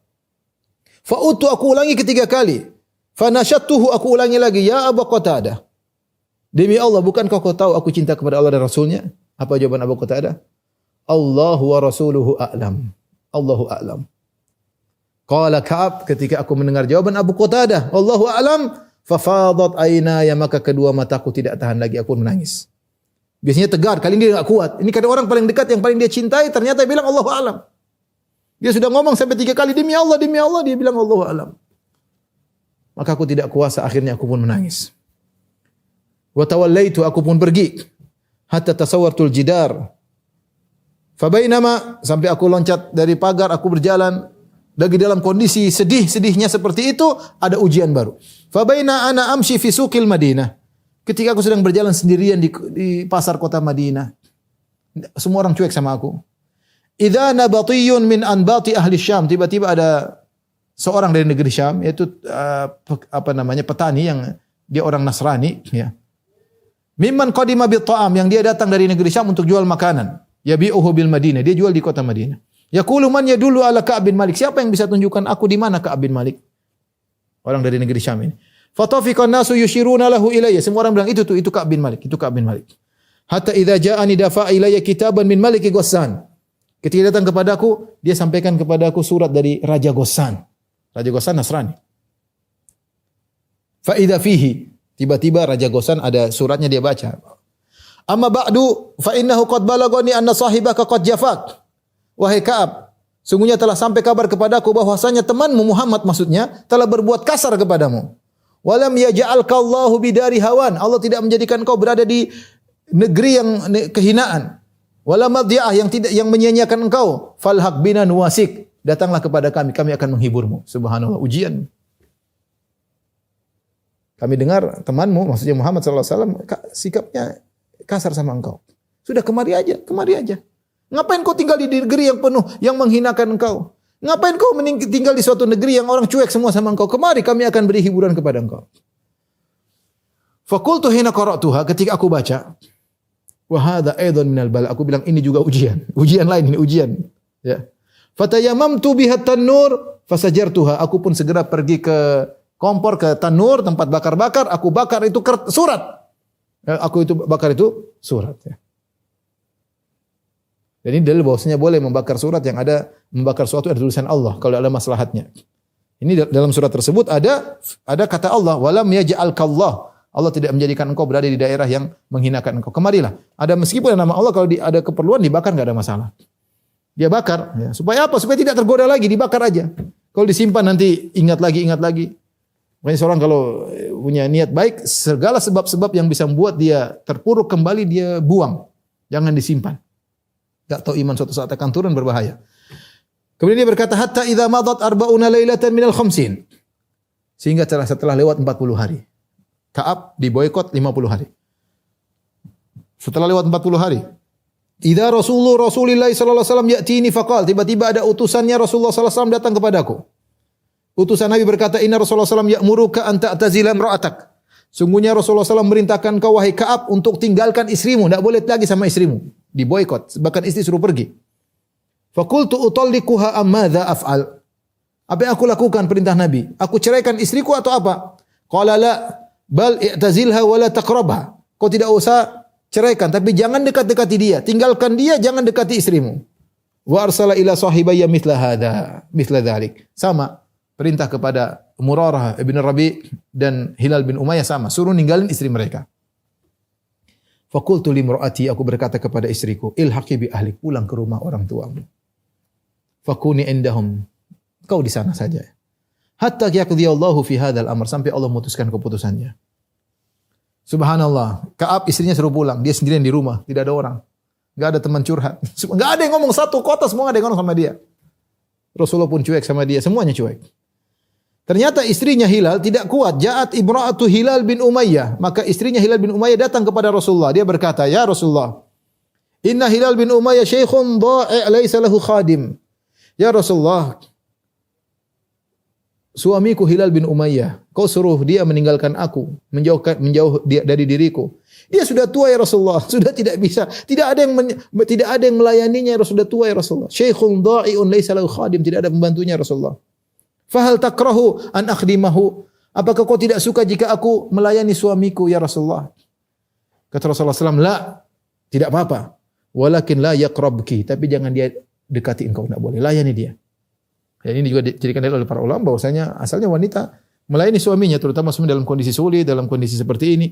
Fa'utu, aku ulangi 3 kali. Fanasyattuhu, aku ulangi lagi, "Ya Abu Qatadah, demi Allah, bukankah kau tahu aku cinta kepada Allah dan Rasulnya?" Apa jawaban Abu Qatadah? "Allahu wa rasuluhu a'lam." Allahu a'lam. Qala Ka'ab, ketika aku mendengar jawaban Abu Qatadah, "Allahu a'lam," fafadat aynaya, maka kedua mataku tidak tahan lagi, aku menangis. Biasanya tegar, kali ini dia enggak kuat. Ini kadang orang paling dekat yang paling dia cintai ternyata bilang Allahu a'lam. Dia sudah ngomong sampai 3 kali, demi Allah, dia bilang Allahu a'lam. Maka aku tidak kuasa, akhirnya aku pun menangis. Wa tawallaitu, aku pun pergi. Hatta tasawwartul jidar. Fabainama, sampai aku loncat dari pagar, aku berjalan lagi dalam kondisi sedih-sedihnya seperti itu, ada ujian baru. Fabaina ana amshi fi suqil Madinah. Ketika aku sedang berjalan sendirian di pasar kota Madinah, semua orang cuek sama aku. Idza nabatiyun min anbati ahli Syam, tiba-tiba ada seorang dari negeri Syam, yaitu petani yang dia orang Nasrani, ya. Mimman qadima bit ta'am, yang dia datang dari negeri Syam untuk jual makanan. Yabi'uhu bil Madinah. Dia jual di kota Madinah. Yaqulu man yadullu ala Ka'ab bin Malik. Siapa yang bisa tunjukkan aku di mana Ka'ab bin Malik? Orang dari negeri Syam ini. Fatafiqan nasu yushiruna lahu ilayya. Semua orang bilang itu Ka'ab bin Malik, itu Ka'ab bin Malik. Hatta idza ja'ani dafa'a ilayya kitaban min Malik Ghassan. Ketika datang kepadaku, dia sampaikan kepadaku surat dari Raja Ghassan. Raja Ghassan Nasrani. Fa idza fihi, tiba-tiba Raja Ghassan ada suratnya, dia baca. Amma ba'du fa innahu qad balagani anna sahibaka qad jafak. Wahai Ka'ab, sungguhnya telah sampai kabar kepadaku bahwasanya temanmu Muhammad maksudnya telah berbuat kasar kepadamu. Walam yaj'alka Allahu bidari hawan. Allah tidak menjadikan kau berada di negeri yang kehinaan. Wala madhi'ah yang menyia-nyiakan engkau. Falhaq bina nuwasik. Datanglah kepada kami akan menghiburmu. Subhanallah, ujian. Kami dengar temanmu maksudnya Muhammad sallallahu alaihi wasallam sikapnya kasar sama engkau. Sudah kemari aja. Ngapain kau tinggal di negeri yang penuh yang menghinakan engkau? Ngapain kau tinggal di suatu negeri yang orang cuek semua sama engkau? Kemari kami akan beri hiburan kepada engkau. Faqultu hina qara'tuha, ketika aku baca, wa hadza aidan minal bala. Aku bilang ini juga ujian. Ujian lain ini ujian. Ya. Fatayamamtu biha tan-nur fasajartuha. Aku pun segera pergi ke kompor, ke tanur, tempat bakar-bakar, aku bakar itu surat. Aku itu bakar itu surat, ya. Dan ini dalil bahwasanya boleh membakar surat yang ada, membakar sesuatu ada tulisan Allah kalau ada maslahatnya. Ini dalam surat tersebut ada kata Allah, walam yaj'alkallah. Allah tidak menjadikan engkau berada di daerah yang menghinakan engkau. Kemarilah. Ada meskipun nama Allah, kalau ada keperluan dibakar enggak ada masalah. Dia bakar, ya. Supaya apa? Supaya tidak tergoda lagi, dibakar aja. Kalau disimpan nanti ingat lagi. Makanya seorang kalau punya niat baik, segala sebab-sebab yang bisa membuat dia terpuruk kembali dia buang. Jangan disimpan. Enggak tahu iman suatu saat akan turun, berbahaya. Kemudian dia berkata, hatta idza madat arba'una lailatan minal khamsin. Sehingga setelah lewat 40 hari. Ka'ab diboikot 50 hari. Setelah lewat 40 hari. Idza Rasulullah sallallahu alaihi wasallam ya'tini faqal, tiba-tiba ada utusannya Rasulullah sallallahu alaihi wasallam datang kepadaku. Utusan Nabi berkata, inna Rasulullah SAW ya'muruka an ta'tazila imra'atak. Sungguhnya Rasulullah SAW merintahkan kau wahai Ka'ab untuk tinggalkan istrimu, tidak boleh lagi sama istrimu. Diboikot, bahkan istri suruh pergi. Faqultu utallikuha am madza af'al? Apa yang aku lakukan perintah Nabi? Aku ceraikan istriku atau apa? Qala la, bal i'tazilha wa la taqrabha. Kau tidak usah ceraikan, tapi jangan dekat-dekati dia. Tinggalkan dia, jangan dekati istrimu. Wa arsala ila sahibayya mithla dhalik. Sama. Perintah kepada Murarah ibn Rabi dan Hilal bin Umayyah sama, suruh ninggalin istri mereka. Faqultu limraati, aku berkata kepada istriku, ilhaqi bi ahlik, pulang ke rumah orang tuamu. Fakuni indahum, kau di sana saja. Hatta yaqdiyallahu fi hadzal amr, sampai Allah memutuskan keputusannya. Subhanallah, Ka'ab istrinya suruh pulang, dia sendirian di rumah, tidak ada orang. Enggak ada teman curhat. Enggak ada yang ngomong, satu kota semua enggak ada yang ngomong sama dia. Rasulullah pun cuek sama dia, semuanya cuek. Ternyata istrinya Hilal tidak kuat. Ja'at imra'atu Hilal bin Umayyah. Maka istrinya Hilal bin Umayyah datang kepada Rasulullah. Dia berkata, ya Rasulullah, inna Hilal bin Umayyah syekhun dha'i' laisa lahu khadim. Ya Rasulullah, suamiku Hilal bin Umayyah, kau suruh dia meninggalkan aku, menjauh dari diriku. Dia sudah tua ya Rasulullah, sudah tidak bisa. Tidak ada yang melayaninya ya Rasulullah, tua ya Rasulullah. Syekhun dha'i'un laisa lahu khadim, tidak ada pembantunya Rasulullah. Fahal takrahu an akhdimahu? Apakah kau tidak suka jika aku melayani suamiku ya Rasulullah? Kata Rasulullah SAW, la, tidak apa-apa. Walakin la yaqrabki, tapi jangan dia dekati engkau, tidak boleh. Layani dia. Dan ini juga dijadikan oleh para ulama bahwasanya asalnya wanita melayani suaminya, terutama dalam kondisi sulit, dalam kondisi seperti ini.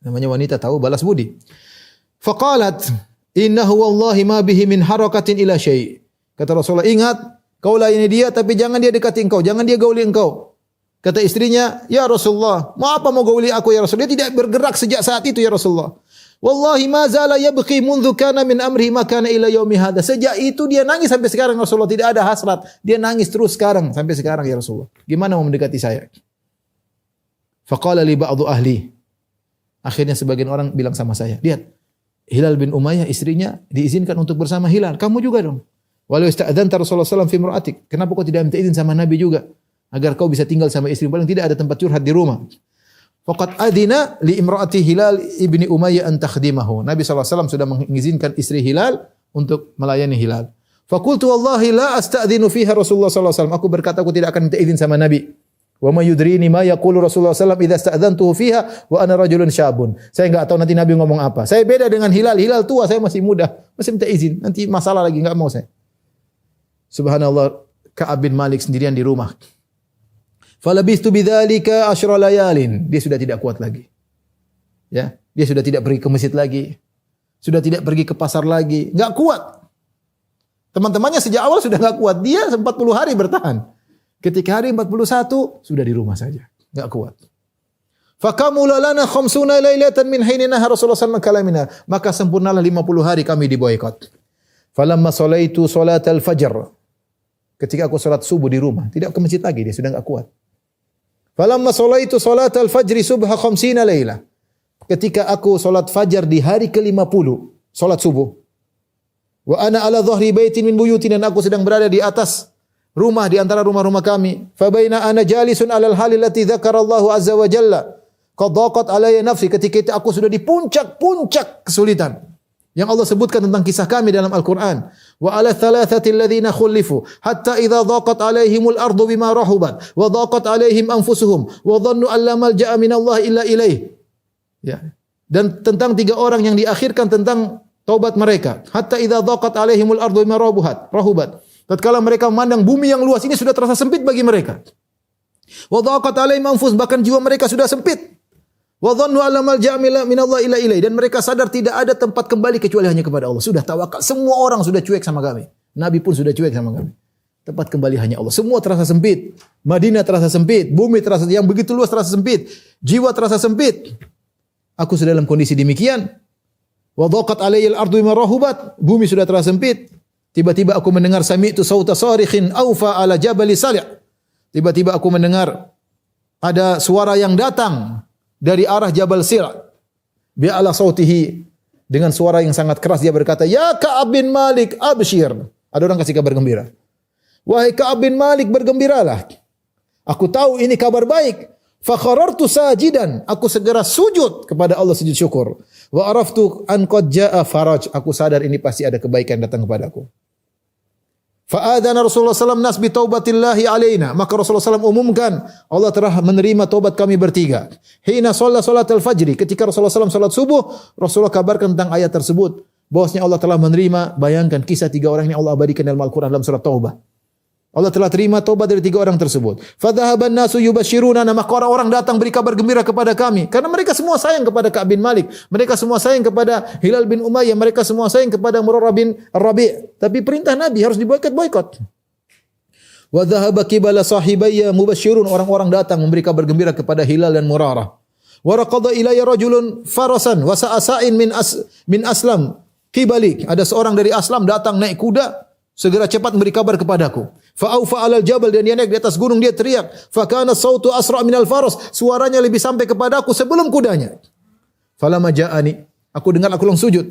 Namanya wanita tahu balas budi. Faqalat, innahu wallahi ma bihi min harakatin ila syai'. Kata Rasulullah, ingat, kau layani dia, tapi jangan dia dekati engkau, jangan dia gauli engkau. Kata istrinya, ya Rasulullah, mau apa mau gauli aku ya Rasulullah? Dia tidak bergerak sejak saat itu ya Rasulullah. Wallahi ma zala yabqi mundhu kana min amrihi ma kana ila yaumi hadha. Sejak itu dia nangis sampai sekarang Rasulullah, tidak ada hasrat. Dia nangis terus sekarang sampai sekarang ya Rasulullah. Gimana mau mendekati saya? Faqala li ba'dhu ahli. Akhirnya sebagian orang bilang sama saya, lihat, Hilal bin Umayyah istrinya diizinkan untuk bersama Hilal. Kamu juga dong. Walau ista'dzanta Rasulullah sallallahu alaihi wasallam fi imra'atik. Kenapa kau tidak minta izin sama Nabi juga? Agar kau bisa tinggal sama istri, paling tidak ada tempat curhat di rumah. Faqad adina li imraati Hilal ibni Umayyah an takhdimahu. Nabi SAW sudah mengizinkan istri Hilal untuk melayani Hilal. Faqultu wallahi la asta'dhinu fiha Rasulullah SAW. Aku berkata aku tidak akan minta izin sama Nabi. Wa ma yudrini ma yaqulu Rasulullah SAW idza sta'dzantuhu fiha wa ana rajulun syabun. Saya enggak tahu nanti Nabi ngomong apa. Saya beda dengan Hilal. Hilal tua, saya masih muda. Masih minta izin. Nanti masalah lagi enggak mau saya. Subhanallah, Ka'ab bin Malik sendirian di rumah. Falabistu bidzalika asyra layalin. Dia sudah tidak kuat lagi. Ya, dia sudah tidak pergi ke masjid lagi. Sudah tidak pergi ke pasar lagi. Enggak kuat. Teman-temannya sejak awal sudah enggak kuat. Dia 40 hari bertahan. Ketika hari 41 sudah di rumah saja. Enggak kuat. Fakamula lana khamsuna lailatan min hinina Rasulullah sallallahu alaihi wasallam. Maka sempurnalah 50 hari kami diboikot. Falamma salaitu salatal fajr. Ketika aku salat subuh di rumah, tidak ke masjid lagi, dia sudah enggak kuat. Falamma salaitu salatal fajri subha khamsina lailah. Ketika aku salat fajar di hari ke-50, salat subuh. Wa ana ala dhahri baitin min buyutina, aku sedang berada di atas rumah di antara rumah-rumah kami. Fa baina ana jalisun alal halil lati dzakara Allahu azza wa jalla. Qad daqat alayya nafsi, ketika itu aku sudah di puncak-puncak kesulitan yang Allah sebutkan tentang kisah kami dalam Al-Qur'an. Wa ala thalathati alladhina khulifu hatta idza daqat alaihimul ardu bima rahubat wa daqat alaihim anfusuhum wa dhannu an la malja'a minallahi illa ilaih. Ya. Dan tentang 3 orang yang diakhirkan tentang taubat mereka. Hatta idza daqat alaihimul ardu bima rahubat. Tatkala mereka memandang bumi yang luas ini sudah terasa sempit bagi mereka. Wa daqat alaihim anfus, bahkan jiwa mereka sudah sempit. Wa dhannu alla malja'a minallahi illa ilaih, dan mereka sadar tidak ada tempat kembali kecuali hanya kepada Allah. Sudah tawakal, semua orang sudah cuek sama kami. Nabi pun sudah cuek sama kami. Tempat kembali hanya Allah. Semua terasa sempit. Madinah terasa sempit, bumi terasa yang begitu luas terasa sempit, jiwa terasa sempit. Aku sudah dalam kondisi demikian. Wa dhaqat alayya al-ardu bima rahubat, bumi sudah terasa sempit. Tiba-tiba aku mendengar sami'tu sauta sarikhin awfa ala jabali Salih. Tiba-tiba aku mendengar ada suara yang datang dari arah Jabal Sir'. Bi'ala sautihi, dengan suara yang sangat keras dia berkata, "Ya Ka'ab bin Malik, abshir." Ada orang kasih kabar gembira. "Wahai Ka'ab bin Malik, bergembiralah. Aku tahu ini kabar baik." Fa kharartu sajidan, aku segera sujud kepada Allah, sujud syukur. Wa araftu an qad jaa faraj, aku sadar ini pasti ada kebaikan datang kepadaku. Fa adzana Rasulullah sallallahu alaihi wasallam nas bi taubatillahi alaina, maka Rasulullah SAW umumkan Allah telah menerima taubat kami bertiga. Hina shalla salatul fajri, ketika Rasulullah SAW salat subuh, Rasulullah kabarkan tentang ayat tersebut bahwasanya Allah telah menerima. Bayangkan kisah 3 orang ini Allah abadikan dalam Al-Qur'an dalam surat Taubah. Allah telah terima taubat dari 3 orang tersebut. Fadhahaban nasu yubashiruna, maka orang-orang datang beri kabar gembira kepada kami, karena mereka semua sayang kepada Ka'ab bin Malik, mereka semua sayang kepada Hilal bin Umayyah, mereka semua sayang kepada Murarah bin Rabi'. Tapi perintah Nabi harus diboikot. Wa dhahaba qibala sahibayya mubashirun, orang-orang datang memberi kabar gembira kepada Hilal dan Murarah. Wa raqada ilayya rajulun farasan wa sa'asain min aslam qibali, ada seorang dari Aslam datang naik kuda, segera cepat memberi kabar kepadaku. Fa'aufa 'alal jabal, dan dia naik di atas gunung, dia teriak. Fa kana sautu asra' minal faras, suaranya lebih sampai kepadaku sebelum kudanya. Falamma ja'ani, aku dengar, aku langsung sujud.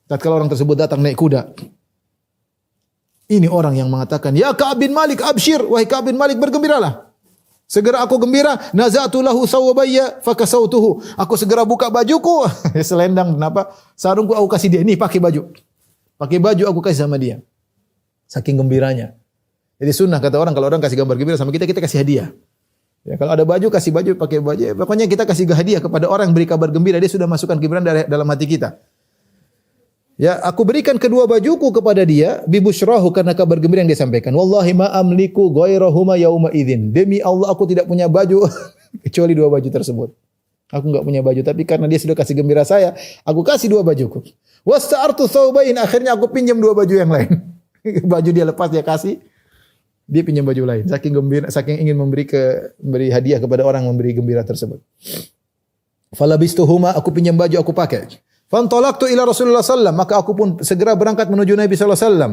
Tatkala orang tersebut datang naik kuda. Ini orang yang mengatakan, "Ya Ka'ab bin Malik, abshir." Wahai Ka'ab bin Malik, bergembiralah. Segera aku gembira. Naza'tu lahu sawabayya fakasautuhu, aku segera buka bajuku. Selendang apa? Sarungku aku kasih dia. Ini pakai baju. Pakai baju aku kasih sama dia. Saking gembiranya. Jadi sunnah kata orang, kalau orang kasih gambar gembira sama kita, kita kasih hadiah. Ya, kalau ada baju, kasih baju, pakai baju. Pokoknya kita kasih hadiah kepada orang yang beri kabar gembira. Dia sudah masukkan gembiraan dalam hati kita. Ya, aku berikan kedua bajuku kepada dia, bibusyrahu, karena kabar gembira yang dia sampaikan. Wallahi ma amliku ghairahuma yauma idzin. Demi Allah aku tidak punya baju kecuali 2 baju tersebut. Aku enggak punya baju, tapi karena dia sudah kasih gembira saya, aku kasih 2 bajuku. Wasta'artu thawbain, akhirnya aku pinjam 2 baju yang lain. Baju dia lepas dia kasih, dia pinjam baju lain. Saking gembira, saking ingin memberi hadiah kepada orang memberi gembira tersebut. Falabistuhuma, aku pinjam baju, aku pakai. Fantalaqtu ila Rasulullah sallallahu, maka aku pun segera berangkat menuju Nabi sallallahu alaihi wasallam.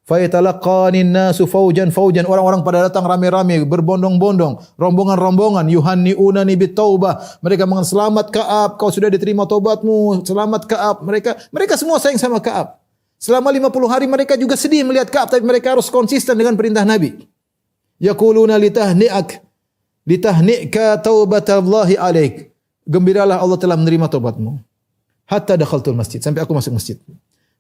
Fayatalaqanin nasu faujan, orang-orang pada datang rame-rame, berbondong-bondong, rombongan-rombongan, yuhanniuna ni bitaubah. Mereka mengatakan, "Selamat Ka'ab, kau sudah diterima taubatmu. Selamat Ka'ab." Mereka semua sayang sama Ka'ab. Selama 50 hari mereka juga sedih melihat Ka'ab, tapi mereka harus konsisten dengan perintah Nabi. Yaquluna litahni'ka taubatallahi alaik. gembiralah Allah telah menerima taubatmu. Hatta dakhaltul masjid, sampai aku masuk masjid.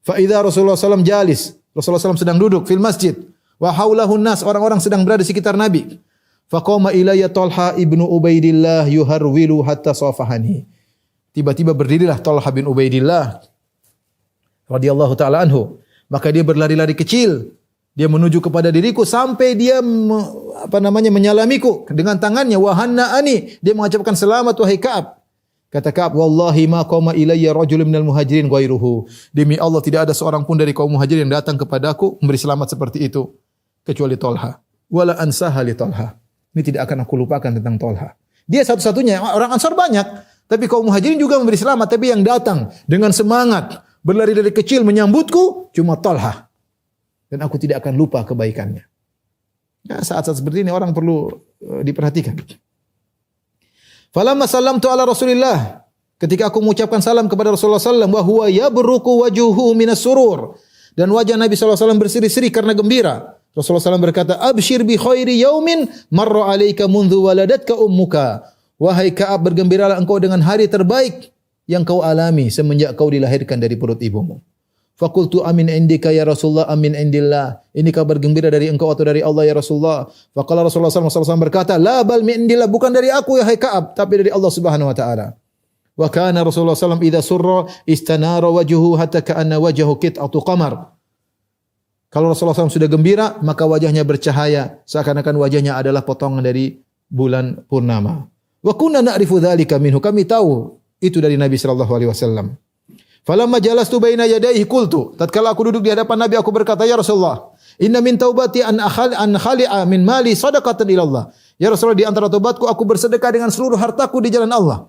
Fa idza Rasulullah SAW jalis, Rasulullah SAW sedang duduk fil masjid. Wa haulahun nas, orang-orang sedang berada di sekitar Nabi. Faqama ilayya Talha ibnu Ubaidillah yuharwilu hatta safahani. Tiba-tiba berdirilah Talha bin Ubaidillah radhiyallahu taala anhu. Maka dia berlari-lari kecil. Dia menuju kepada diriku sampai dia menyalamiku dengan tangannya. Wa hanna'ani, dia mengucapkan selamat wahai Ka'ab. Kata Ka'ab, wallahi ma qama ilayya rajulun minal muhajirin ghairuhu. Demi Allah tidak ada seorang pun dari kaum muhajirin yang datang kepadaku memberi selamat seperti itu kecuali Talha. Wala ansaha li Talha. Ini tidak akan aku lupakan tentang Talha. Dia satu-satunya, orang Ansar banyak, tapi kaum muhajirin juga memberi selamat, tapi yang datang dengan semangat berlari dari kecil menyambutku cuma Talha. Dan aku tidak akan lupa kebaikannya. Ya, saat-saat seperti ini orang perlu diperhatikan. Falamma sallamtu ala Rasulillah, ketika aku mengucapkan salam kepada Rasulullah sallallahu alaihi wasallam, wa huwa yabruqu wajhuhu minas surur, dan wajah Nabi sallallahu alaihi wasallam berseri-seri karena gembira. Rasulullah sallallahu berkata, abshir bi khairi yaumin marra alayka mundhu waladatka ummuka. Wahai Ka'ab, bergembiralah engkau dengan hari terbaik yang kau alami semenjak kau dilahirkan dari perut ibumu. Faqultu amin indika ya Rasulullah, amin indillah. Ini kabar gembira dari engkau atau dari Allah ya Rasulullah? Faqala Rasulullah SAW berkata, la bal min indillah, bukan dari aku ya hai Ka'ab, tapi dari Allah Subhanahu wa taala. Wa kana Rasulullah SAW idza surra istanara wajhuhu hatta ka'anna wajhahu qit'atu qamar. Kalau Rasulullah SAW sudah gembira, maka wajahnya bercahaya seakan-akan wajahnya adalah potongan dari bulan purnama. Wa kunna na'rifu dzalika minhu, kami tahu itu dari Nabi sallallahu alaihi wasallam. Falamma jalastu baina yadayhi qultu, tatkala aku duduk di hadapan Nabi aku berkata, ya Rasulullah, inna min taubati an khali'a min mali sadaqatan ila Allah. Ya Rasulullah, di antara taubatku aku bersedekah dengan seluruh hartaku di jalan Allah.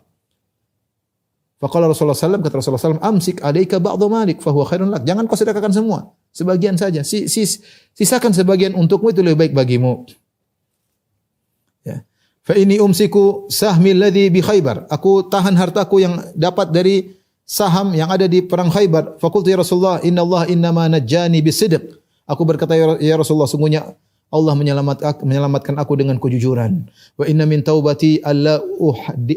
Faqala Rasulullah sallallahu kata Rasulullah sallallahu amsik alayka ba'dhu malik fa huwa khairun lak. Jangan kau sedekahkan semua, sebagian saja. Sisakan sebagian untukmu, itu lebih baik bagimu. Ya. Fa inni umsiku sahmi alladhi bi Khaybar. Aku tahan hartaku yang dapat dari saham yang ada di perang Khaybar. Faqultu ya Rasulullah, innallaha innama najjani bisidq. Aku berkata, ya Rasulullah, sungguhnya Allah menyelamatkan aku dengan kejujuran. Wa inna min taubati alla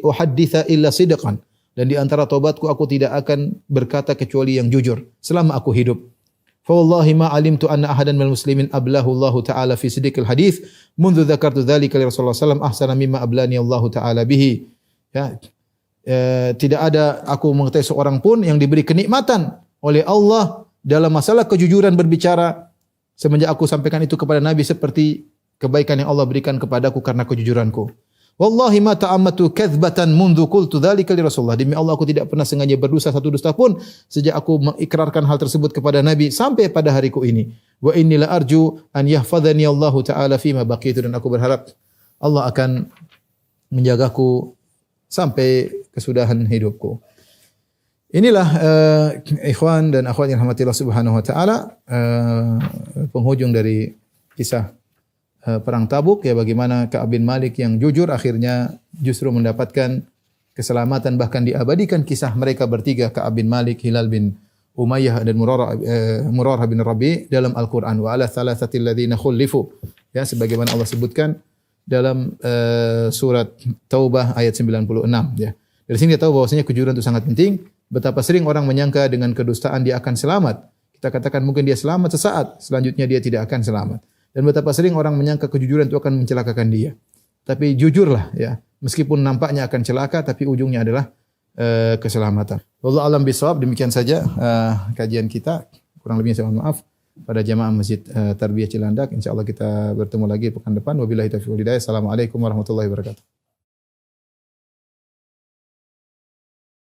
uhadditha illa sidqan. Dan di antara taubatku aku tidak akan berkata kecuali yang jujur selama aku hidup. Fa wallahi ma alimtu anna ahadan minal muslimin ablahu Allah taala fi sidqil hadits mundu dzakartu dzalika li Rasulullah sallallahu alaihi wasallam ahsana mimma ablani Allah taala bihi. Ya. Tidak ada aku mengetahui seorang pun yang diberi kenikmatan oleh Allah dalam masalah kejujuran berbicara semenjak aku sampaikan itu kepada Nabi seperti kebaikan yang Allah berikan kepadaku karena kejujuranku. Wallahi ma ta'ammatu kadzbatan mundu qultu dzalika li Rasulullah. Demi Allah aku tidak pernah sengaja berdusta satu dusta pun sejak aku mengikrarkan hal tersebut kepada Nabi sampai pada hariku ini. Wa inni la arju an yahfazani Allah taala fima baqitu, dan aku berharap Allah akan menjagaku sampai kesudahan hidupku. Inilah ikhwan dan akhwat yang rahmatillah subhanahu wa ta'ala, penghujung dari kisah perang Tabuk, ya, bagaimana Ka'ab bin Malik yang jujur akhirnya justru mendapatkan keselamatan, bahkan diabadikan kisah mereka bertiga, Ka'ab bin Malik, Hilal bin Umayyah dan Murarah bin Rabi dalam Al-Qur'an. Wa ala thalathatil ladzina khulifu, ya, sebagaimana Allah sebutkan dalam surat Taubah ayat 96, ya. Dari sini kita tahu bahwasanya kejujuran itu sangat penting. Betapa sering orang menyangka dengan kedustaan dia akan selamat. Kita katakan mungkin dia selamat sesaat, selanjutnya dia tidak akan selamat. Dan betapa sering orang menyangka kejujuran itu akan mencelakakan dia. Tapi jujurlah, ya. Meskipun nampaknya akan celaka, tapi ujungnya adalah keselamatan. Wallahu a'lam bishawab. Demikian saja kajian kita. Kurang lebihnya saya mohon maaf. Pada jamaah Masjid Tarbiyah Cilandak, insyaallah kita bertemu lagi pekan depan. Wabillahi taufiq wal hidayah. Assalamualaikum warahmatullahi wabarakatuh.